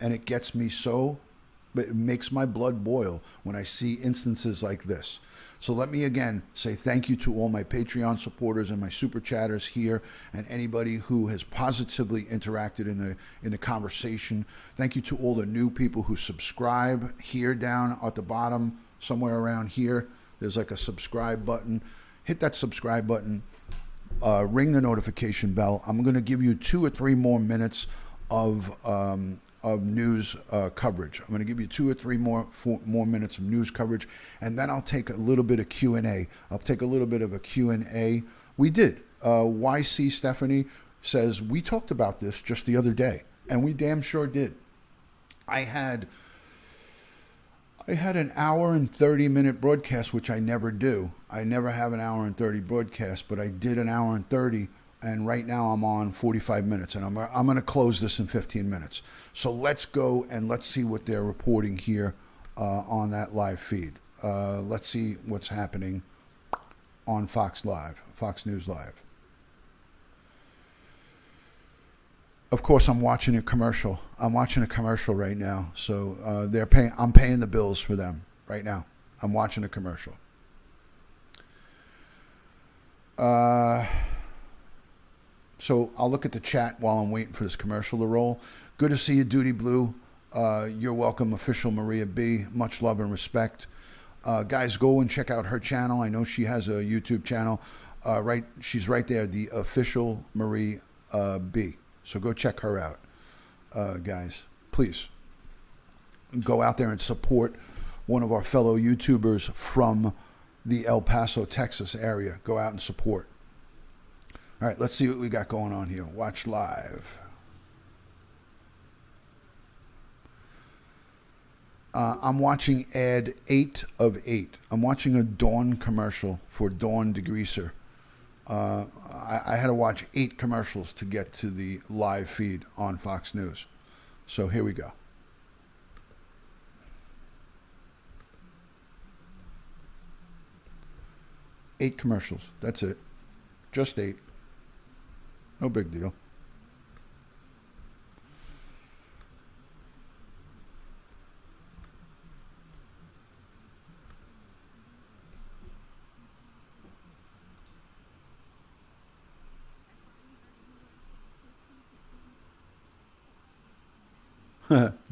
And it gets me so, but it makes my blood boil when I see instances like this. So let me again say thank you to all my Patreon supporters and my super chatters here, and anybody who has positively interacted in the conversation. Thank you to all the new people who subscribe here down at the bottom, somewhere around here. There's like a subscribe button. Hit that subscribe button. Ring the notification bell. I'm going to give you 2 or 3 more minutes of news coverage. I'm going to give you 2 or 3 more minutes of news coverage, and then I'll take a little bit of Q&A. I'll take a little bit of a Q&A. We did. YC Stephanie says, we talked about this just the other day, and we damn sure did. I had an hour and 30-minute broadcast, which I never do. I never have an hour and 30 broadcast, but I did an hour and 30. And right now I'm on 45 minutes, and I'm going to close this in 15 minutes. So let's go and let's see what they're reporting here on that live feed. Let's see what's happening on Fox News Live. Of course, I'm watching a commercial. I'm watching a commercial right now. So I'm paying the bills for them right now. I'm watching a commercial. So I'll look at the chat while I'm waiting for this commercial to roll. Good to see you, Duty Blue. You're welcome, Official Maria B. Much love and respect. Guys, go and check out her channel. I know she has a YouTube channel. She's right there, the Official Marie B. So go check her out, guys. Please go out there and support one of our fellow YouTubers from the El Paso, Texas area. Go out and support. All right, let's see what we got going on here. Watch live. I'm watching ad 8 of 8. I'm watching a Dawn commercial for Dawn Degreaser. I had to watch 8 commercials to get to the live feed on Fox News. So here we go. Eight commercials. That's it. Just 8. No big deal.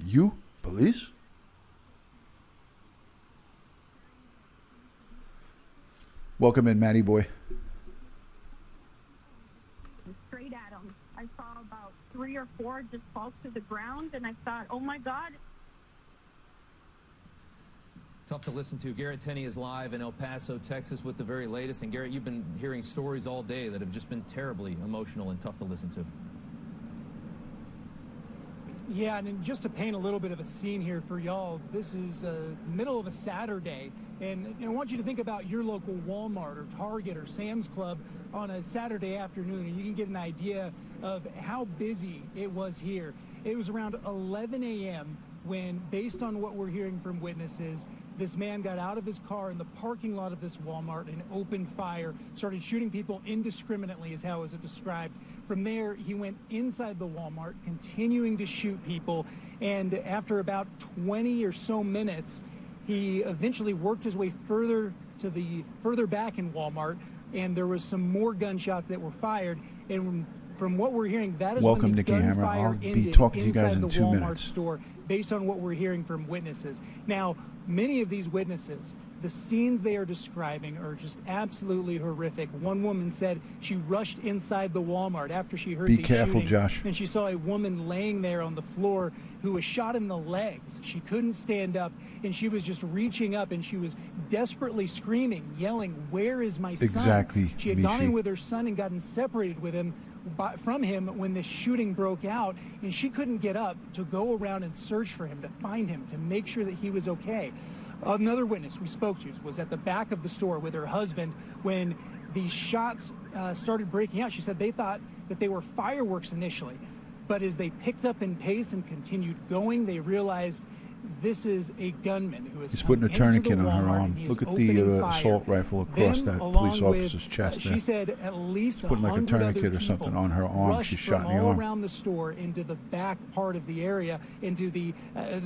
You? Police? Welcome in, Matty boy. Straight at him. I saw about 3 or 4 just fall to the ground, and I thought, oh my God. Tough to listen to. Garrett Tenney is live in El Paso, Texas with the very latest. And Garrett, you've been hearing stories all day that have just been terribly emotional and tough to listen to. Yeah, and just to paint a little bit of a scene here for y'all, this is middle of a Saturday, and I want you to think about your local Walmart or Target or Sam's Club on a Saturday afternoon, and you can get an idea of how busy it was here. It was around 11 a.m. when, based on what we're hearing from witnesses, this man got out of his car in the parking lot of this Walmart and opened fire, started shooting people indiscriminately, is how it was described. From there, he went inside the Walmart, continuing to shoot people, and after about 20 or so minutes, he eventually worked his way further back in Walmart, and there was some more gunshots that were fired. And from what we're hearing, that is Welcome, when the Nikki Hammer. gunfire I'll be ended talking to you guys inside in the 2 Walmart minutes. store, based on what we're hearing from witnesses. Now, many of these witnesses, the scenes they are describing are just absolutely horrific. One woman said she rushed inside the Walmart after she heard these shootings, Josh. and she saw a woman laying there on the floor who was shot in the legs. She couldn't stand up, and she was just reaching up, and she was desperately screaming, yelling, "Where is my son?" Exactly, She had gone in Mishi. with her son and gotten separated from him when this shooting broke out, and she couldn't get up to go around and search for him, to find him, to make sure that he was okay. Another witness we spoke to was at the back of the store with her husband when these shots started breaking out. She said they thought that they were fireworks initially, but as they picked up in pace and continued going, they realized this is a gunman who is He's putting a tourniquet on her arm. Look at the assault rifle across that police officer's chest there. She said at least putting like a tourniquet or something on her arm. She's shot in the arm. All around the store into the back part of the area, into the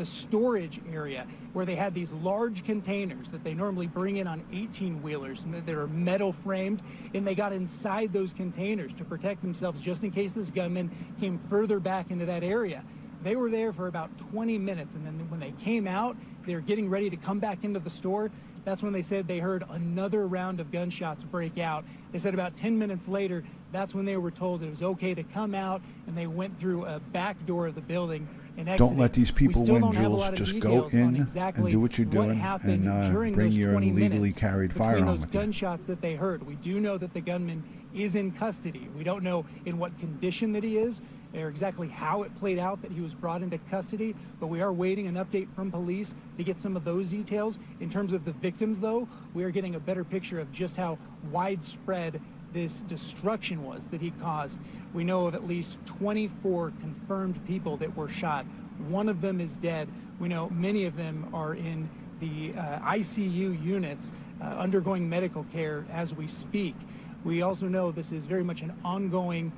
storage area, where they had these large containers that they normally bring in on 18-wheelers that are metal framed, and they got inside those containers to protect themselves just in case this gunman came further back into that area. They were there for about 20 minutes, and then when they came out, they were getting ready to come back into the store. That's when they said they heard another round of gunshots break out. They said about 10 minutes later, that's when they were told it was okay to come out, and they went through a back door of the building and exited. Don't let these people win, Jules. Just go in and do what you're doing and bring your illegally carried firearm with you. Those gunshots that they heard, we do know that the gunman is in custody. We don't know in what condition that he is, or exactly how it played out that he was brought into custody, but we are waiting an update from police to get some of those details. In terms of the victims, though, we are getting a better picture of just how widespread this destruction was that he caused. We know of at least 24 confirmed people that were shot. One of them is dead. We know many of them are in the ICU units undergoing medical care as we speak. We also know this is very much an ongoing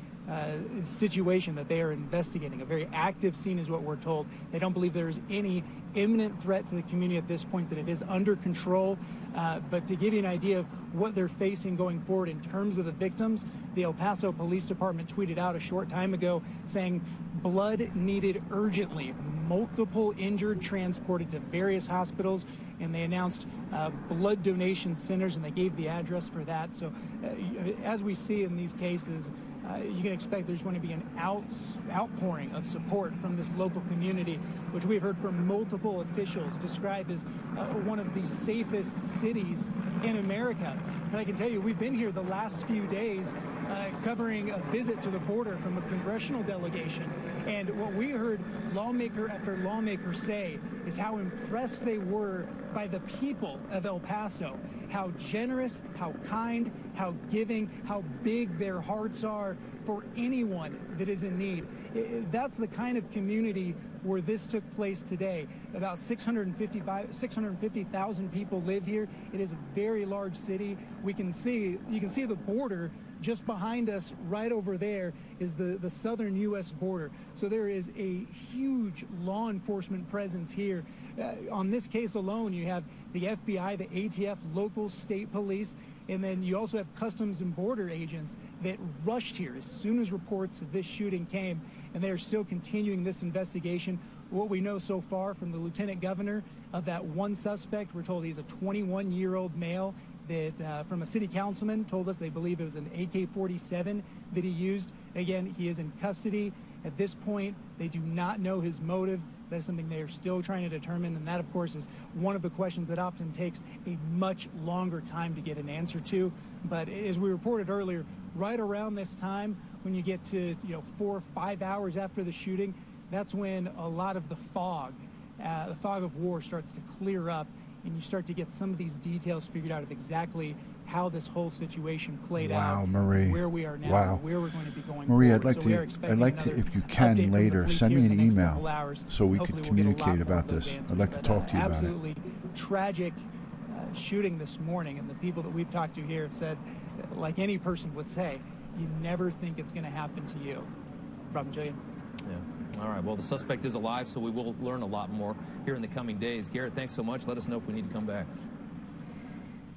situation that they are investigating. A very active scene is what we're told. They don't believe there is any imminent threat to the community at this point, that it is under control. But to give you an idea of what they're facing going forward in terms of the victims, the El Paso Police Department tweeted out a short time ago saying blood needed urgently, multiple injured transported to various hospitals, and they announced blood donation centers, and they gave the address for that. So as we see in these cases, you can expect there's going to be an outpouring of support from this local community, which we've heard from multiple officials describe as one of the safest cities in America. And I can tell you, we've been here the last few days covering a visit to the border from a congressional delegation. And what we heard lawmaker after lawmaker say is how impressed they were by the people of El Paso, how generous, how kind, how giving, how big their hearts are for anyone that is in need. That's the kind of community where this took place today. About 650,000 people live here. It is a very large city. You can see the border just behind us. Right over there is the southern U.S. border. So there is a huge law enforcement presence here. On this case alone, you have the FBI, the ATF, local state police, and then you also have Customs and Border agents that rushed here as soon as reports of this shooting came, and they are still continuing this investigation. What we know so far from the lieutenant governor of that one suspect, we're told he's a 21-year-old male that from a city councilman told us they believe it was an AK-47 that he used. Again, he is in custody. At this point, they do not know his motive. That is something they are still trying to determine, and that, of course, is one of the questions that often takes a much longer time to get an answer to. But as we reported earlier, right around this time, when you get to 4 or 5 hours after the shooting, that's when a lot of the fog of war starts to clear up, and you start to get some of these details figured out of exactly how this whole situation played out, Marie. Where we are now, wow. where we're going to be going Marie, forward. I'd like to, if you can later, send me an email so we could communicate about this. I'd like to talk to you about it. Absolutely tragic shooting this morning, and the people that we've talked to here have said, like any person would say, you never think it's going to happen to you. Robin, Jillian. Yeah. All right. Well, the suspect is alive, so we will learn a lot more here in the coming days. Garrett, thanks so much. Let us know if we need to come back.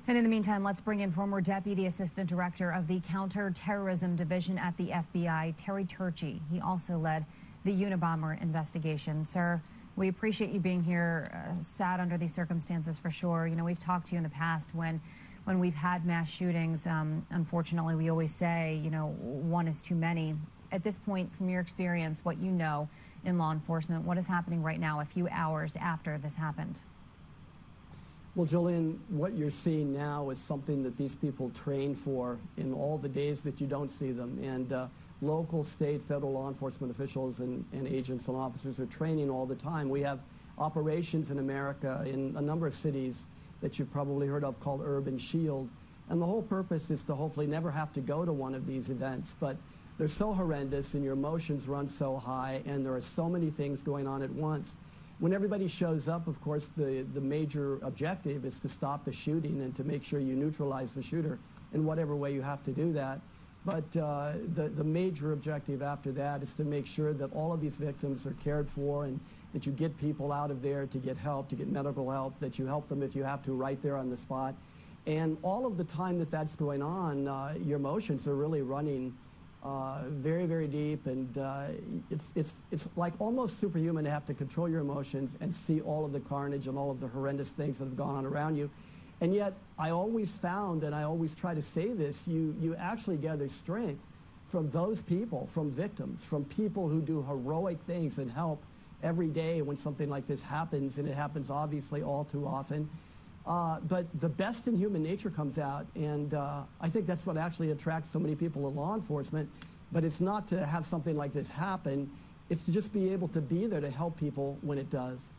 And in the meantime, let's bring in former Deputy Assistant Director of the Counterterrorism Division at the FBI, Terry Turchi. He also led the Unabomber investigation. Sir, we appreciate you being here, sad under these circumstances for sure. You know, we've talked to you in the past when we've had mass shootings. Unfortunately, we always say, one is too many. At this point, from your experience, what you know in law enforcement, what is happening right now a few hours after this happened? Well, Jillian, what you're seeing now is something that these people train for in all the days that you don't see them. And local, state, federal law enforcement officials and agents and officers are training all the time. We have operations in America in a number of cities that you've probably heard of called Urban Shield. And the whole purpose is to hopefully never have to go to one of these events. But they're so horrendous and your emotions run so high and there are so many things going on at once when everybody shows up, of course, the major objective is to stop the shooting and to make sure you neutralize the shooter in whatever way you have to do that. But the major objective after that is to make sure that all of these victims are cared for and that you get people out of there to get help, to get medical help, that you help them if you have to right there on the spot. And all of the time that that's going on, your emotions are really running very, very deep, and it's like almost superhuman to have to control your emotions and see all of the carnage and all of the horrendous things that have gone on around you. And yet, I always found, and I always try to say this, you actually gather strength from those people, from victims, from people who do heroic things and help every day when something like this happens, and it happens obviously all too often. But the best in human nature comes out, and I think that's what actually attracts so many people to law enforcement. But it's not to have something like this happen, it's to just be able to be there to help people when it does.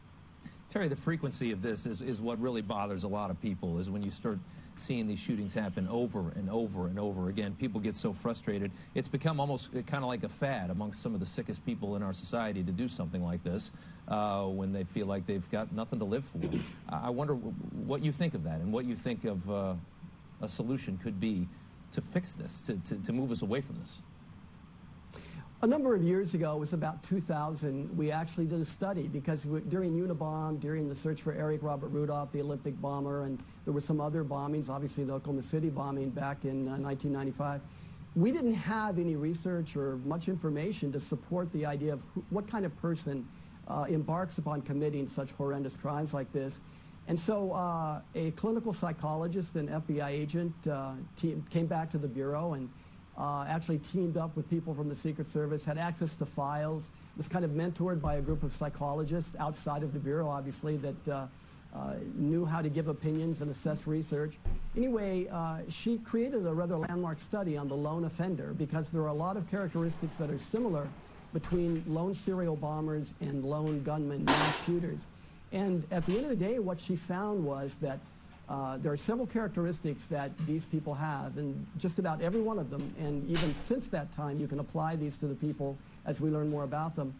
Terry, the frequency of this is what really bothers a lot of people, is when you start seeing these shootings happen over and over and over again. People get so frustrated. It's become almost kind of like a fad amongst some of the sickest people in our society to do something like this when they feel like they've got nothing to live for. I wonder what you think of that and what you think of a solution could be to fix this, to move us away from this. A number of years ago, it was about 2000, we actually did a study because during Unabomb, during the search for Eric Robert Rudolph, the Olympic bomber, and there were some other bombings, obviously the Oklahoma City bombing back in 1995, we didn't have any research or much information to support the idea of what kind of person embarks upon committing such horrendous crimes like this. And so a clinical psychologist and FBI agent came back to the Bureau and actually teamed up with people from the Secret Service, had access to files, was kind of mentored by a group of psychologists outside of the Bureau, obviously, that knew how to give opinions and assess research. Anyway, she created a rather landmark study on the lone offender because there are a lot of characteristics that are similar between lone serial bombers and lone gunmen, mass shooters. And at the end of the day, what she found was that there are several characteristics that these people have, and just about every one of them, and even since that time, you can apply these to the people as we learn more about them.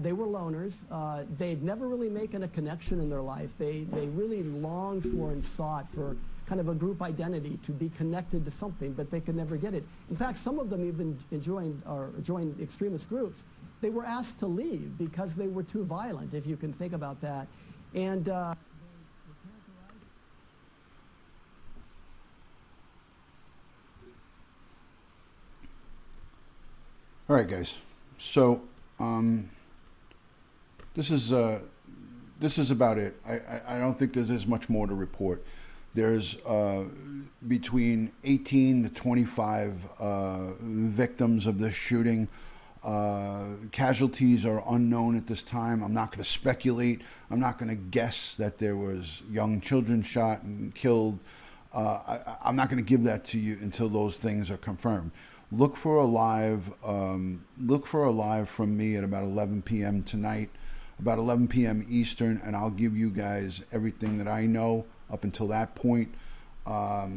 They were loners. They'd never really making a connection in their life. They really longed for and sought for kind of a group identity, to be connected to something, but they could never get it. In fact, some of them even joined extremist groups. They were asked to leave because they were too violent, if you can think about that. And all right, guys. So this is about it. I don't think there's much more to report. There's between 18 to 25 victims of this shooting. Casualties are unknown at this time. I'm not going to speculate. I'm not going to guess that there was young children shot and killed. I'm not going to give that to you until those things are confirmed. Look for a live from me at about 11 p.m. tonight, about 11 p.m. Eastern, and I'll give you guys everything that I know up until that point. I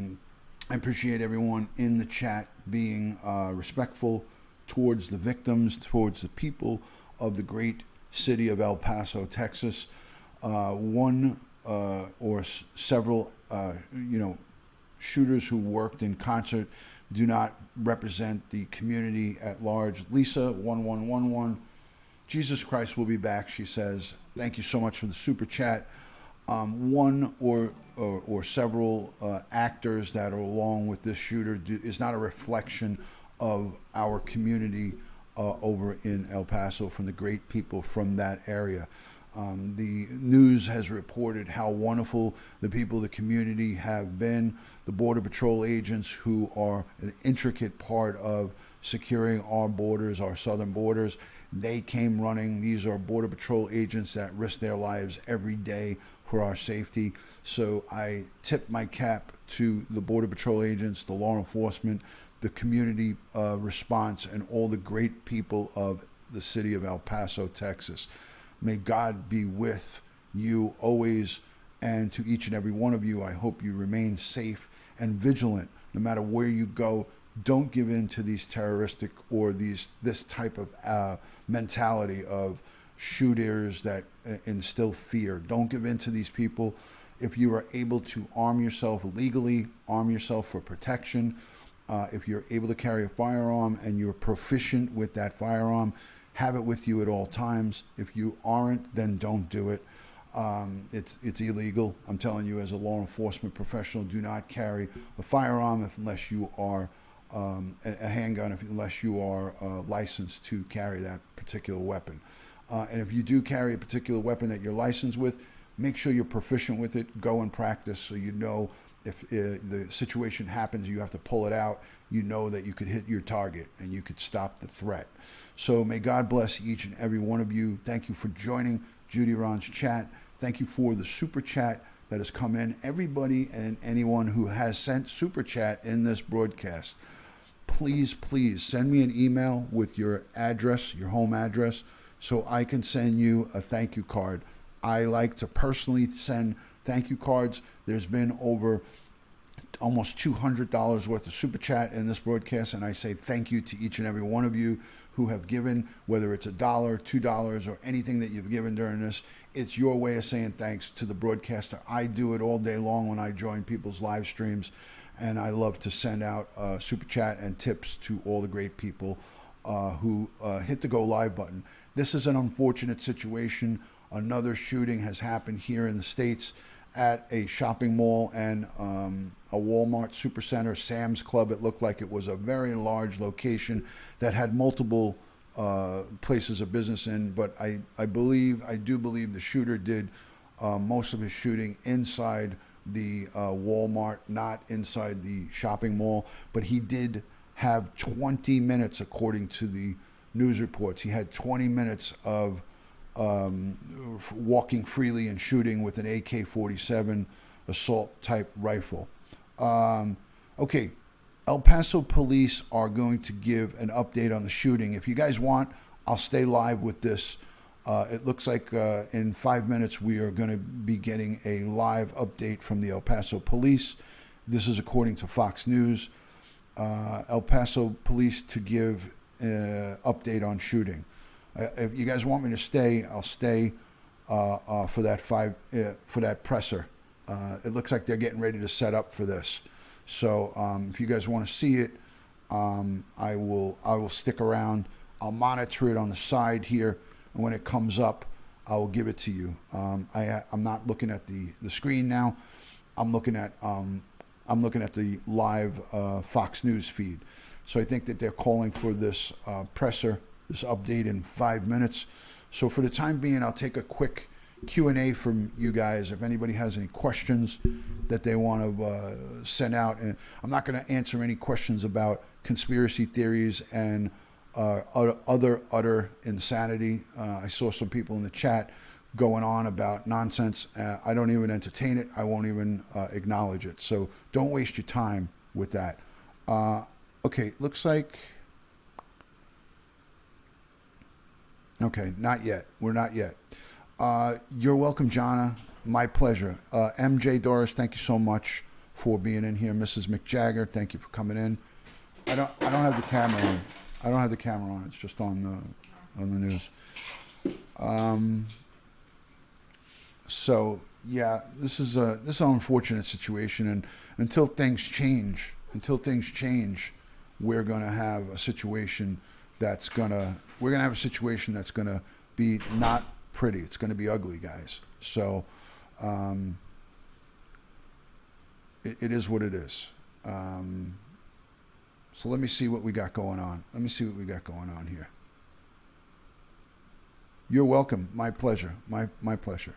appreciate everyone in the chat being respectful towards the victims, towards the people of the great city of El Paso, Texas. One or several, shooters who worked in concert do not represent the community at large. Lisa 1111, Jesus Christ will be back, she says. Thank you so much for the super chat. One or several actors that are along with this shooter is not a reflection of our community over in El Paso, from the great people from that area. The news has reported how wonderful the people of the community have been. The Border Patrol agents, who are an intricate part of securing our borders, our southern borders, they came running. These are Border Patrol agents that risk their lives every day for our safety. So I tip my cap to the Border Patrol agents, the law enforcement, the community response, and all the great people of the city of El Paso, Texas. May God be with you always, and to each and every one of you, I hope you remain safe and vigilant no matter where you go. Don't give in to these terroristic or this type of mentality of shooters that instill fear. Don't give in to these people. If you are able to arm yourself legally, arm yourself for protection. If you're able to carry a firearm and you're proficient with that firearm, have it with you at all times. If you aren't, then don't do it. It's illegal. I'm telling you, as a law enforcement professional, do not carry a firearm unless you are a handgun, unless you are licensed to carry that particular weapon. And if you do carry a particular weapon that you're licensed with, make sure you're proficient with it. Go and practice so you know if the situation happens, you have to pull it out, you know that you could hit your target and you could stop the threat. So may God bless each and every one of you. Thank you for joining DutyRon's chat. Thank you for the super chat that has come in. Everybody and anyone who has sent super chat in this broadcast, please send me an email with your address, your home address, so I can send you a thank you card. I like to personally send thank you cards. There's been over almost $200 worth of super chat in this broadcast, and I say thank you to each and every one of you who have given, whether it's $1, $2, or anything that you've given during this. It's your way of saying thanks to the broadcaster. I do it all day long when I join people's live streams, and I love to send out super chat and tips to all the great people who hit the go live button. This is an unfortunate situation. Another shooting has happened here in the States at a shopping mall and a Walmart supercenter, Sam's Club. It looked like it was a very large location that had multiple places of business in, but I do believe the shooter did most of his shooting inside the Walmart, not inside the shopping mall, but he did have 20 minutes, according to the news reports. He had 20 minutes of walking freely and shooting with an AK-47 assault type rifle. Okay, El Paso police are going to give an update on the shooting. If you guys want, I'll stay live with this. It looks like in 5 minutes we are going to be getting a live update from the El Paso police. This is according to Fox News. El Paso police to give update on shooting. If you guys want me to stay, I'll stay for that presser. It looks like they're getting ready to set up for this. So if you guys want to see it, I will stick around. I'll monitor it on the side here, and when it comes up, I will give it to you. I'm not looking at the screen now. I'm looking at the live Fox News feed. So I think that they're calling for this presser, this update in 5 minutes. So for the time being, I'll take a quick Q&A from you guys. If anybody has any questions that they want to send out, and I'm not going to answer any questions about conspiracy theories and utter insanity. I saw some people in the chat going on about nonsense. I don't even entertain it. I won't even acknowledge it. So don't waste your time with that. Okay, looks like... Okay, not yet. We're not yet. You're welcome, Jonna. My pleasure. MJ Doris, thank you so much for being in here. Mrs. McJagger, thank you for coming in. I don't have the camera on. I don't have the camera on. It's just on the news. So yeah, this is an unfortunate situation, and until things change, we're gonna have a situation that's gonna be not pretty. It's gonna be ugly, guys. So it is what it is. So let me see what we got going on. Let me see what we got going on here. You're welcome. My pleasure. My pleasure.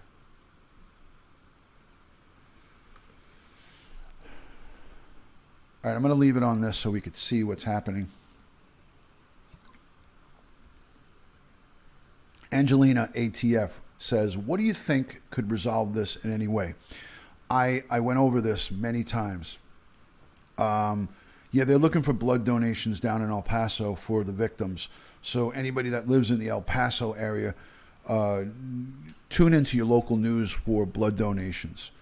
All right, I'm going to leave it on this so we could see what's happening. Angelina ATF says, what do you think could resolve this in any way? I went over this many times. Yeah, they're looking for blood donations down in El Paso for the victims. So anybody that lives in the El Paso area, tune into your local news for blood donations.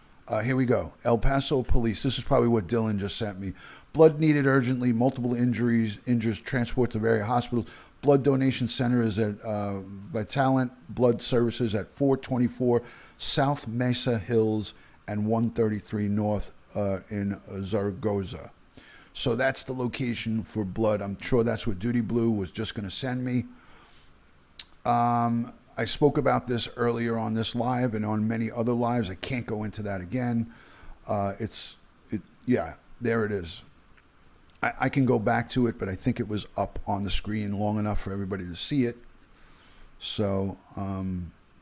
Here we go. El Paso police. This is probably what Dylan just sent me. Blood needed urgently. Multiple injuries. Transport to various hospitals. blood donation center is at Vitalent Blood Services at 424 South Mesa Hills and 133 North in Zaragoza. So that's the location for blood. I'm sure that's what Duty Blue was just going to send me. I spoke about this earlier on this live and on many other lives. I can't go into that again. Yeah, there it is. I can go back to it, but I think it was up on the screen long enough for everybody to see it. So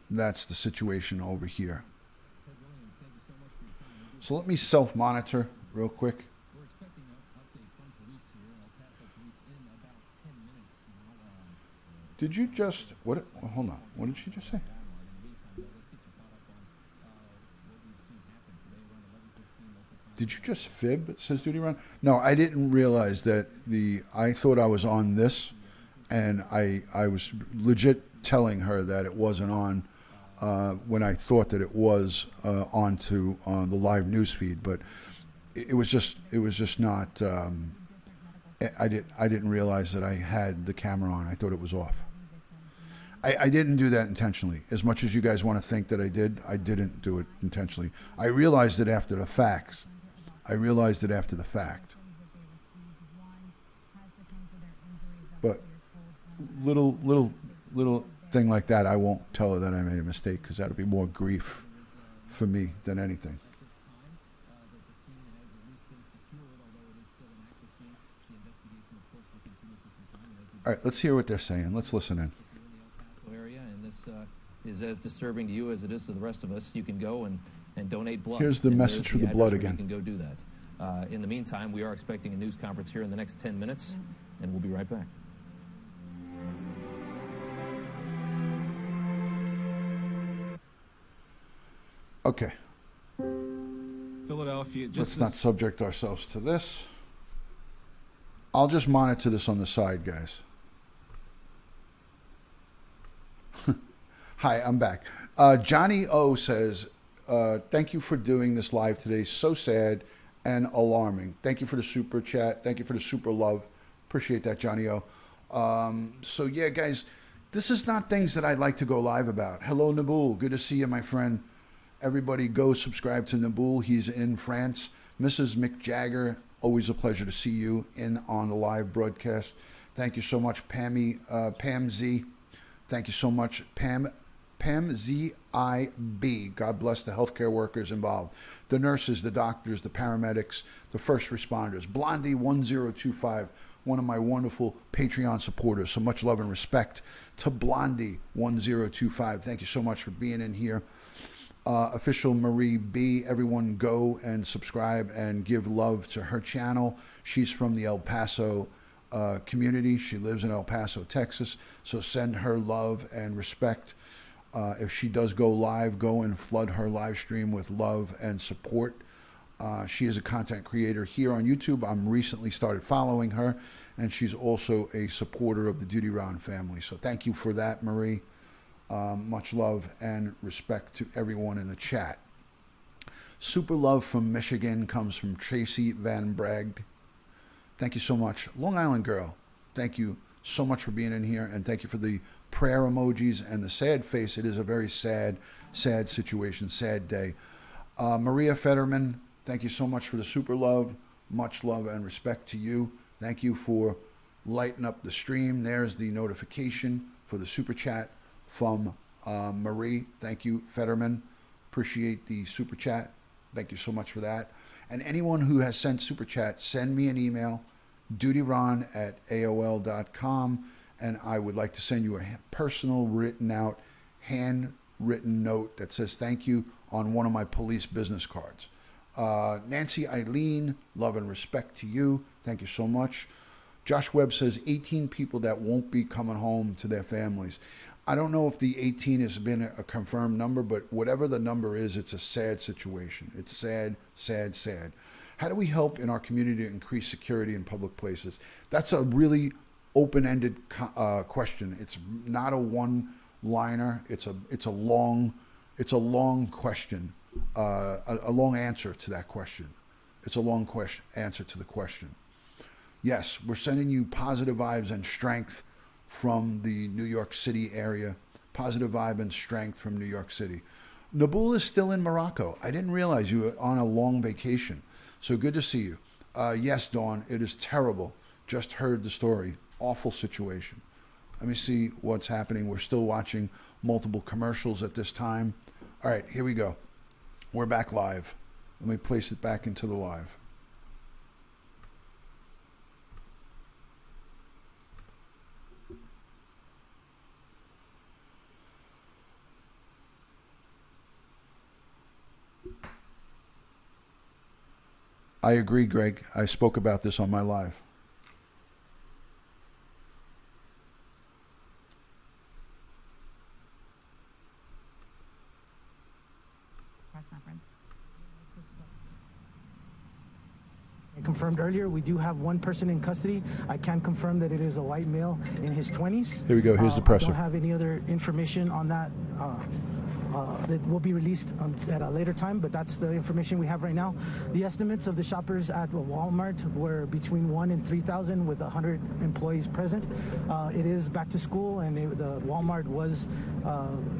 that's the situation over here. So let me self-monitor real quick. Did you just, what, hold on, what did she just say? Did you just fib, says DutyRon? No, I didn't realize that I thought I was on this, and I was legit telling her that it wasn't on when I thought that it was onto the live news feed, but it was just not, I didn't realize that I had the camera on. I thought it was off. I didn't do that intentionally. As much as you guys want to think that I did, I didn't do it intentionally. I realized it after the fact. But little thing like that, I won't tell her that I made a mistake, because that would be more grief for me than anything. All right, let's hear what they're saying. Let's listen in. Area, and this is as disturbing to you as it is to the rest of us. You can go and donate blood. Here's the message for the blood again. You can go do that. In the meantime, we are expecting a news conference here in the next 10 minutes, and we'll be right back. Okay. Philadelphia. Let's not subject ourselves to this. I'll just monitor this on the side, guys. Hi, I'm back. Johnny O says, thank you for doing this live today. So sad and alarming. Thank you for the super chat. Thank you for the super love. Appreciate that, Johnny O. So yeah, guys, this is not things that I'd like to go live about. Hello, Naboul. Good to see you, my friend. Everybody go subscribe to Naboul. He's in France. Mrs. Mick Jagger, always a pleasure to see you on the live broadcast. Thank you so much, Pam Z. Thank you so much, Pam ZIB. God bless the healthcare workers involved, the nurses, the doctors, the paramedics, the first responders. Blondie1025, one of my wonderful Patreon supporters. So much love and respect to Blondie1025. Thank you so much for being in here. Official Marie B. Everyone go and subscribe and give love to her channel. She's from the El Paso community. She lives in El Paso, Texas. So send her love and respect. If she does go live, go and flood her live stream with love and support. She is a content creator here on YouTube. I'm recently started following her, and she's also a supporter of the DutyRon family. So thank you for that, Marie. Much love and respect to everyone in the chat. Super love from Michigan comes from Tracy Van Bragg. Thank you so much. Long Island girl, thank you so much for being in here, and thank you for the prayer emojis and the sad face. It is a very sad situation, sad day. Maria Fetterman, thank you so much for the super love. Much love and respect to you. Thank you for lighting up the stream. There's the notification for the super chat from Marie. Thank you, Fetterman. Appreciate the super chat. Thank you so much for that. And anyone who has sent super chat, send me an email, dutyron@aol.com, and I would like to send you a personal handwritten note that says thank you on one of my police business cards. Nancy Eileen, love and respect to you. Thank you so much. Josh Webb says 18 people that won't be coming home to their families. I don't know if the 18 has been a confirmed number, but whatever the number is, it's a sad situation. It's sad, sad, sad. How do we help in our community to increase security in public places? That's a really open-ended question. It's not a one-liner. It's a long question, a long answer to that question. It's a long answer to the question. Yes, we're sending you positive vibes and strength from the New York City area. Positive vibe and strength from New York City. Naboul is still in Morocco. I didn't realize you were on a long vacation. So good to see you. Yes, Dawn, it is terrible. Just heard the story. Awful situation. Let me see what's happening. We're still watching multiple commercials at this time. All right, here we go. We're back live. Let me place it back into the live. I agree, Greg. I spoke about this on my live. Press conference. I confirmed earlier, we do have one person in custody. I can confirm that it is a white male in his 20s. Here we go. Here's the presser. I don't have any other information on that. That will be released at a later time, but that's the information we have right now. The estimates of the shoppers at Walmart were between 1,000 and 3,000 with 100 employees present. It is back to school, and the Walmart was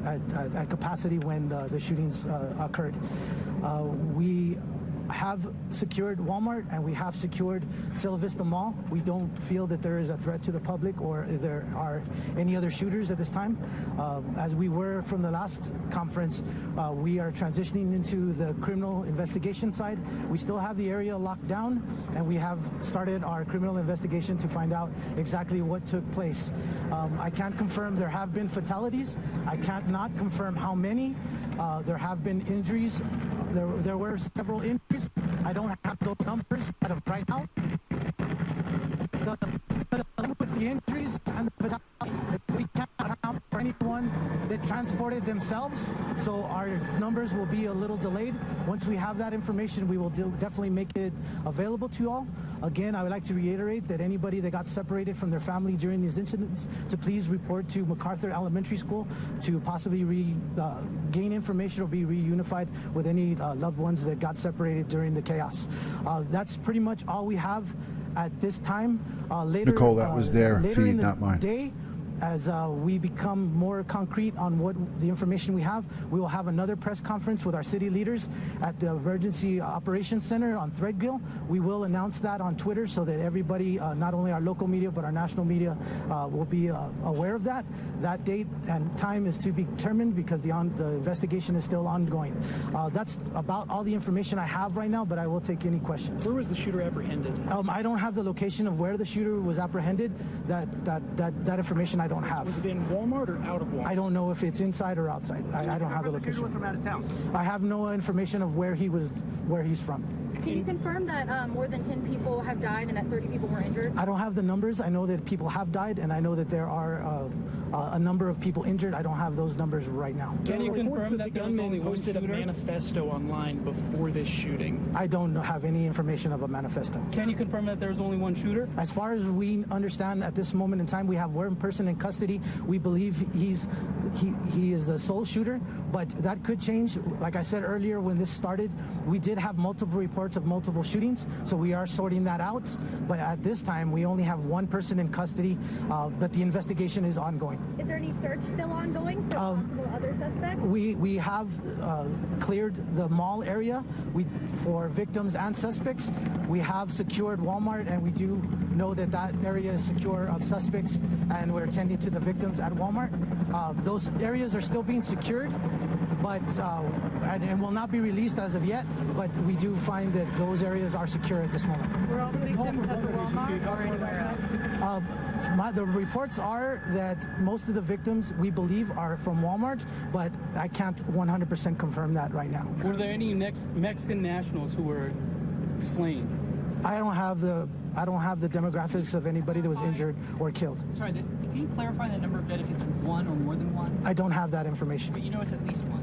at capacity when the shootings occurred. We have secured Walmart and we have secured Cielo Vista Mall. We don't feel that there is a threat to the public or there are any other shooters at this time. As we were from the last conference, we are transitioning into the criminal investigation side. We still have the area locked down, and we have started our criminal investigation to find out exactly what took place. I can't confirm there have been fatalities. I can't not confirm how many. There have been injuries. There were several injuries. I don't have those numbers as of right now. With the injuries and the fatalities, we can't account for anyone that transported themselves, so our numbers will be a little delayed. Once we have that information, we will definitely make it available to you all. Again, I would like to reiterate that anybody that got separated from their family during these incidents to please report to MacArthur Elementary School to possibly gain information or be reunified with any loved ones that got separated during the chaos. That's pretty much all we have at this time. Later, Nicole, that was their feed, not mine. Day, as we become more concrete on what the information we have, we will have another press conference with our city leaders at the Emergency Operations Center on Threadgill. We will announce that on Twitter so that everybody, not only our local media, but our national media will be aware of that. That date and time is to be determined because the investigation is still ongoing. That's about all the information I have right now, but I will take any questions. Where was the shooter apprehended? I don't have the location of where the shooter was apprehended. That information I don't have. Was it in Walmart or out of Walmart? I don't know if it's inside or outside. I don't have the location. The shooter was from out of town. I have no information of where he's from. Can you confirm that more than 10 people have died and that 30 people were injured? I don't have the numbers. I know that people have died, and I know that there are a number of people injured. I don't have those numbers right now. Can you confirm that the gunman posted a manifesto online before this shooting? I don't have any information of a manifesto. Can you confirm that there's only one shooter? As far as we understand at this moment in time, we have one person in custody. We believe he is the sole shooter, but that could change. Like I said earlier when this started, we did have multiple reports of multiple shootings, so we are sorting that out. But at this time, we only have one person in custody, but the investigation is ongoing. Is there any search still ongoing for possible other suspects? We have cleared the mall area for victims and suspects. We have secured Walmart, and we do know that that area is secure of suspects, and we're attending to the victims at Walmart. Those areas are still being secured, but and will not be released as of yet, but we do find that those areas are secure at this moment. Were all the victims at the Walmart or anywhere else? The reports are that most of the victims, we believe, are from Walmart, but I can't 100% confirm that right now. Were there any Mexican nationals who were slain? I don't have the demographics of anybody that was injured or killed. Sorry, can you clarify the number of dead if it's one or more than one? I don't have that information. But you know it's at least one.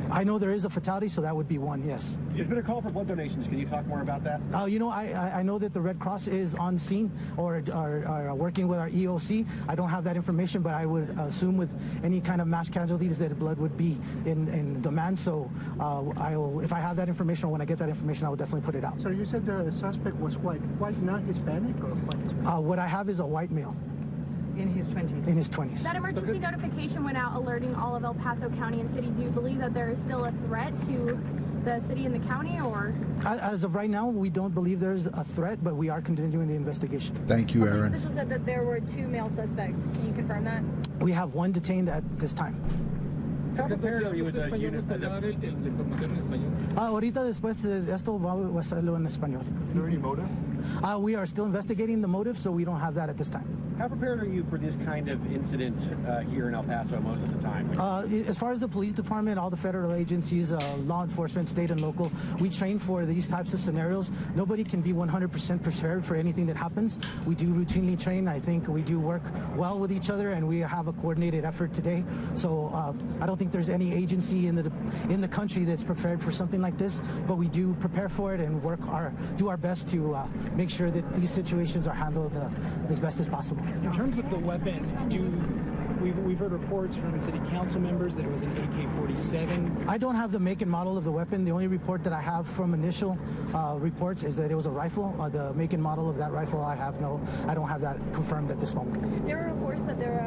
I know there is a fatality, so that would be one, yes. There's been a call for blood donations. Can you talk more about that? I know that the Red Cross is on scene or are working with our EOC. I don't have that information, but I would assume with any kind of mass casualties that blood would be in demand. So if I have that information or when I get that information, I will definitely put it out. So you said the suspect was white, not Hispanic or white Hispanic? What I have is a white male. In his 20s. In his 20s. That emergency notification went out alerting all of El Paso County and City. Do you believe that there is still a threat to the city and the county, or? As of right now, we don't believe there's a threat, but we are continuing the investigation. Thank you, Aaron. Police officials said that there were 2 male suspects. Can you confirm that? We have 1 detained at this time. Ahorita después de esto va a hacerlo en español. Is there any motive? We are still investigating the motive, so we don't have that at this time. How prepared are you for this kind of incident here in El Paso most of the time? As far as the police department, all the federal agencies, law enforcement, state and local, we train for these types of scenarios. Nobody can be 100% prepared for anything that happens. We do routinely train. I think we do work well with each other, and we have a coordinated effort today. So I don't think there's any agency in the country that's prepared for something like this, but we do prepare for it and do our best to make sure that these situations are handled as best as possible. In terms of the weapon, we've heard reports from city council members that it was an AK-47. I don't have the make and model of the weapon. The only report that I have from initial reports is that it was a rifle. The make and model of that rifle, I don't have that confirmed at this moment. There were reports that there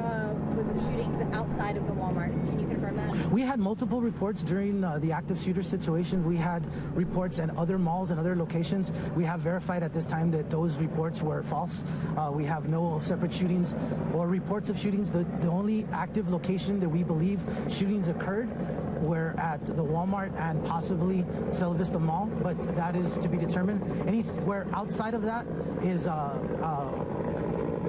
was shootings outside of the Walmart. Can you confirm that? We had multiple reports during the active shooter situation. We had reports at other malls and other locations. We have verified at this time that those reports were false. We have no separate shootings or reports of shootings. The only active location that we believe shootings occurred were at the Walmart and possibly Sela Vista Mall, but that is to be determined. Anywhere outside of that is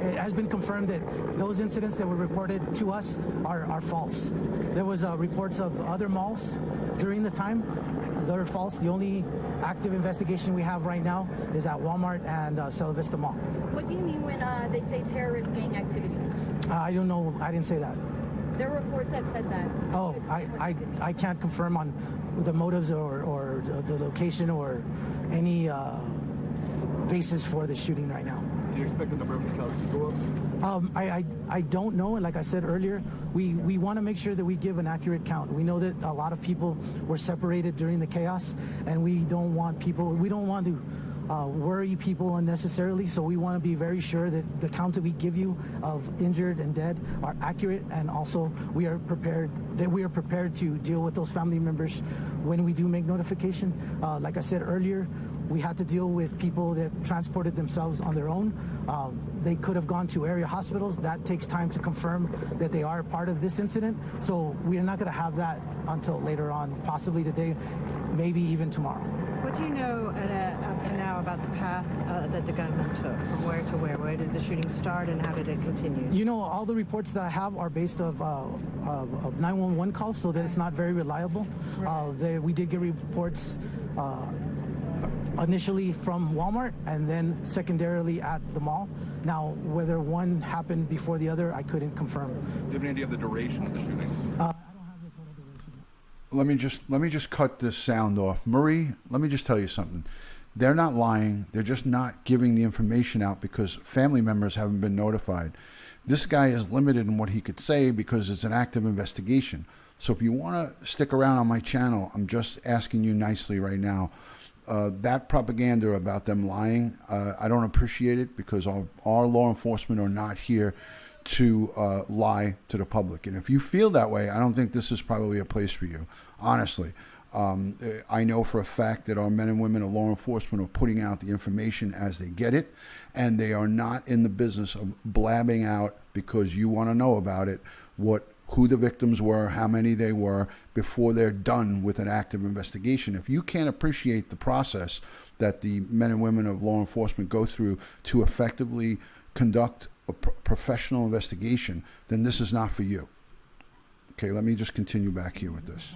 it has been confirmed that those incidents that were reported to us are false. There was reports of other malls during the time. They're false. The only active investigation we have right now is at Walmart and Sela Vista Mall. What do you mean when they say terrorist gang activity? I don't know. I didn't say that. There were reports that said that. Oh, I can't confirm on the motives or the location or any basis for the shooting right now. Do you expect the number of fatalities to go up? I don't know. And like I said earlier, we want to make sure that we give an accurate count. We know that a lot of people were separated during the chaos, and we don't want to worry people unnecessarily. So we want to be very sure that the count that we give you of injured and dead are accurate, and also we are prepared to deal with those family members when we do make notification. Like I said earlier, we had to deal with people that transported themselves on their own. They could have gone to area hospitals. That takes time to confirm that they are part of this incident. So we are not going to have that until later on, possibly today, maybe even tomorrow. What do you know up to now about the path that the gunman took, from where to where? Where did the shooting start and how did it continue? You know, all the reports that I have are based of 911 calls, so that it's not very reliable. Right. We did get reports initially from Walmart and then secondarily at the mall. Now, whether one happened before the other, I couldn't confirm. Do you have any idea of the duration of the shooting? I don't have the total duration. Let me just cut this sound off. Marie, let me just tell you something. They're not lying. They're just not giving the information out because family members haven't been notified. This guy is limited in what he could say because it's an active investigation. So if you want to stick around on my channel, I'm just asking you nicely right now. That propaganda about them lying, I don't appreciate it because our law enforcement are not here to lie to the public. And if you feel that way, I don't think this is probably a place for you, honestly. I know for a fact that our men and women of law enforcement are putting out the information as they get it, and they are not in the business of blabbing out because you want to know about it, who the victims were, how many they were, before they're done with an active investigation. If you can't appreciate the process that the men and women of law enforcement go through to effectively conduct a professional investigation, then this is not for you. Okay, let me just continue back here with this.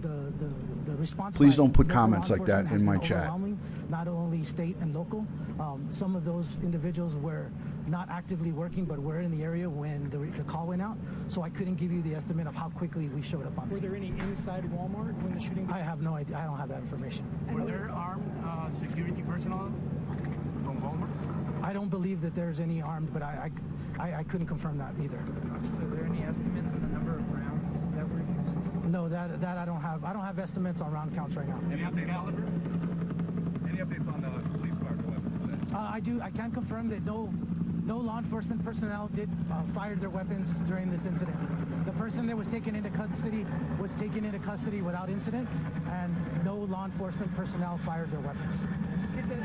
The response. Please don't put comments like that in my chat. Not only state and local. Some of those individuals were not actively working, but were in the area when the call went out. So I couldn't give you the estimate of how quickly we showed up on scene. Were there any inside Walmart when the shooting? I have no idea. I don't have that information. Were there armed security personnel from Walmart? I don't believe that there's any armed, but I couldn't confirm that either. So are there any estimates on the number of rounds that were used? No, that I don't have. I don't have estimates on round counts right now. Any updates on the police fired weapons today? I can confirm that no no law enforcement personnel did fire their weapons during this incident. The person that was taken into custody without incident, and no law enforcement personnel fired their weapons. Did the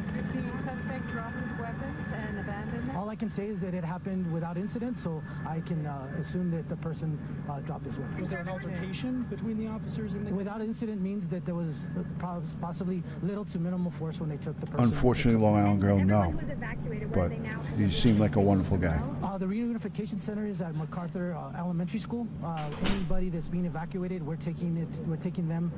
suspect drop his weapons and abandon them? All I can say is that it happened without incident, so I can assume that the person dropped his weapons. Was there an altercation between the officers and the... Without incident means that there was possibly little to minimal force when they took the person. Unfortunately, Long Island girl, no. But he seemed like a wonderful guy. The reunification center is at MacArthur Elementary School. Anybody that's being evacuated, we're taking them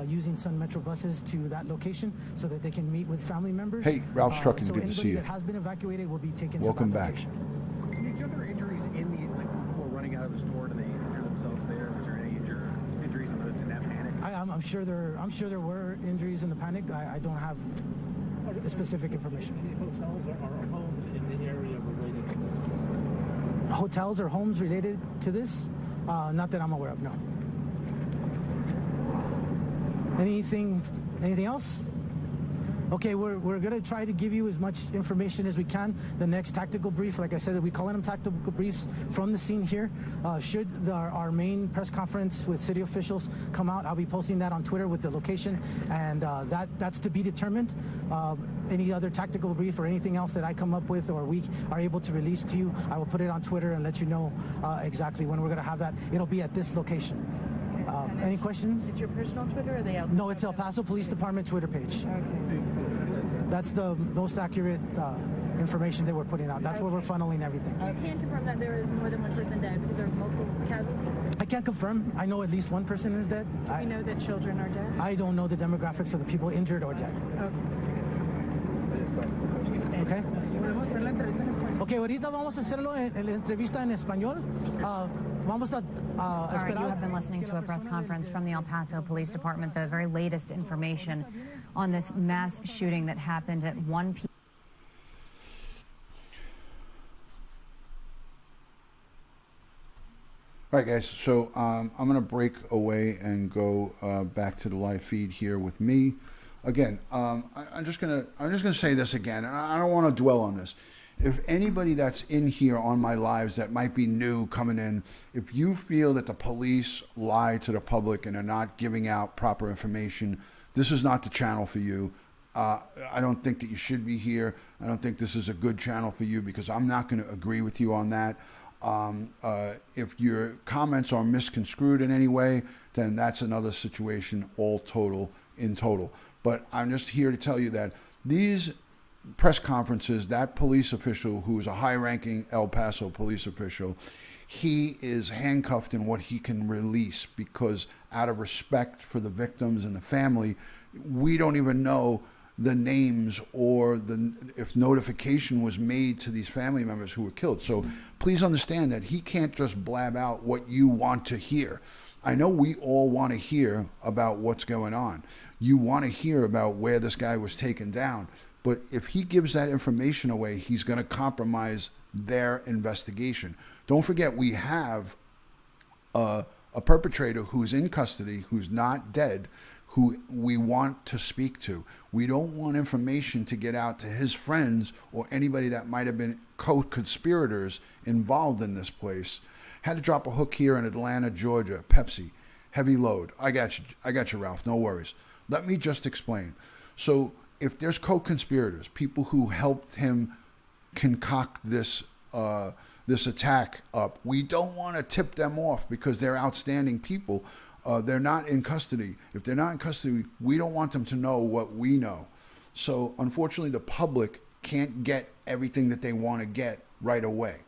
using Sun Metro buses to that location so that they can meet with family members. Hey, Ralph's Trucking, so good to see you. Anybody that has been evacuated will be taken Welcome to that back. location. Did you have other injuries in the, like, people running out of the store? Did they injure themselves there? Was there any injuries in that panic? I'm sure there were injuries in the panic. I don't have the specific information. Hotels or homes in the area related to this? Hotels or homes related to this? Not that I'm aware of, no. Anything else? Okay, we're going to try to give you as much information as we can. The next tactical brief, like I said, we call them tactical briefs from the scene here. Should our main press conference with city officials come out, I'll be posting that on Twitter with the location, and that's to be determined. Any other tactical brief or anything else that I come up with or we are able to release to you, I will put it on Twitter and let you know exactly when we're going to have that. It'll be at this location. Any questions? It's your personal Twitter or the El Paso? No, it's El Paso Police Department Twitter page. Okay. That's the most accurate information that we're putting out. That's where we're funneling everything. You can confirm that there is more than one person dead because there are multiple casualties? I can't confirm. I know at least one person is dead. Do we know that children are dead? I don't know the demographics of the people injured or dead. Okay. Ok, ahorita vamos a hacerlo en la entrevista en español. Vamos a All right, you have been listening to a press conference from the El Paso Police Department, the very latest information on this mass shooting that happened at 1 p.m. All right, guys, so I'm going to break away and go back to the live feed here with me. Again, I'm just gonna say this again, and I don't want to dwell on this. If anybody that's in here on my lives that might be new coming in, if you feel that the police lie to the public and are not giving out proper information, this is not the channel for you. I don't think that you should be here. I don't think this is a good channel for you because I'm not going to agree with you on that. If your comments are misconstrued in any way, then that's another situation in total. But I'm just here to tell you that these press conferences, that police official who is a high-ranking El Paso police official, he is handcuffed in what he can release because out of respect for the victims and the family, we don't even know the names or if notification was made to these family members who were killed. So please understand that he can't just blab out what you want to hear. I know we all want to hear about what's going on. You want to hear about where this guy was taken down. But if he gives that information away, he's going to compromise their investigation. Don't forget, we have a perpetrator who's in custody, who's not dead, who we want to speak to. We don't want information to get out to his friends or anybody that might have been co-conspirators involved in this place. Had to drop a hook here in Atlanta, Georgia. Pepsi, heavy load. I got you, Ralph. No worries. Let me just explain. So if there's co-conspirators, people who helped him concoct this attack up, we don't want to tip them off because they're outstanding people. They're not in custody. If they're not in custody, we don't want them to know what we know. So unfortunately, the public can't get everything that they want to get right away.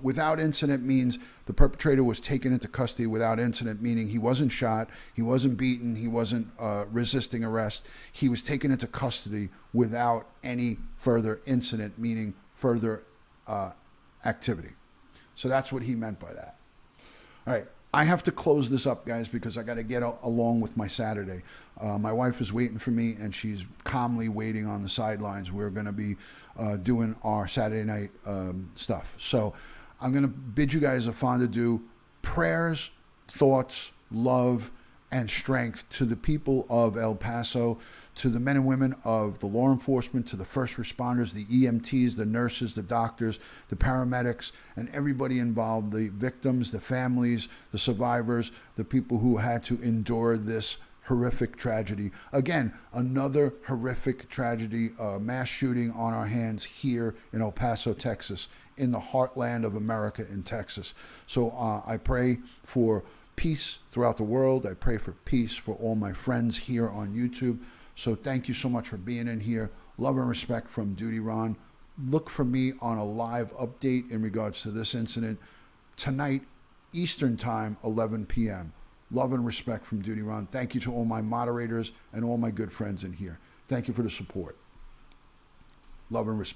Without incident means the perpetrator was taken into custody without incident, meaning he wasn't shot, he wasn't beaten, he wasn't resisting arrest. He was taken into custody without any further incident, meaning further activity. So that's what he meant by that. All right, I have to close this up, guys, because I got to get along with my Saturday. My wife is waiting for me, and she's calmly waiting on the sidelines. We're going to be doing our Saturday night stuff. So I'm going to bid you guys a fond adieu. Prayers, thoughts, love, and strength to the people of El Paso, to the men and women of the law enforcement, to the first responders, the EMTs, the nurses, the doctors, the paramedics, and everybody involved, the victims, the families, the survivors, the people who had to endure this horrific tragedy. Again, another horrific tragedy, mass shooting on our hands here in El Paso, Texas, in the heartland of America in Texas. So I pray for peace throughout the world. I pray for peace for all my friends here on YouTube. So thank you so much for being in here. Love and respect from DutyRon. Look for me on a live update in regards to this incident tonight, Eastern Time, 11 p.m. Love and respect from DutyRon. Thank you to all my moderators and all my good friends in here. Thank you for the support. Love and respect.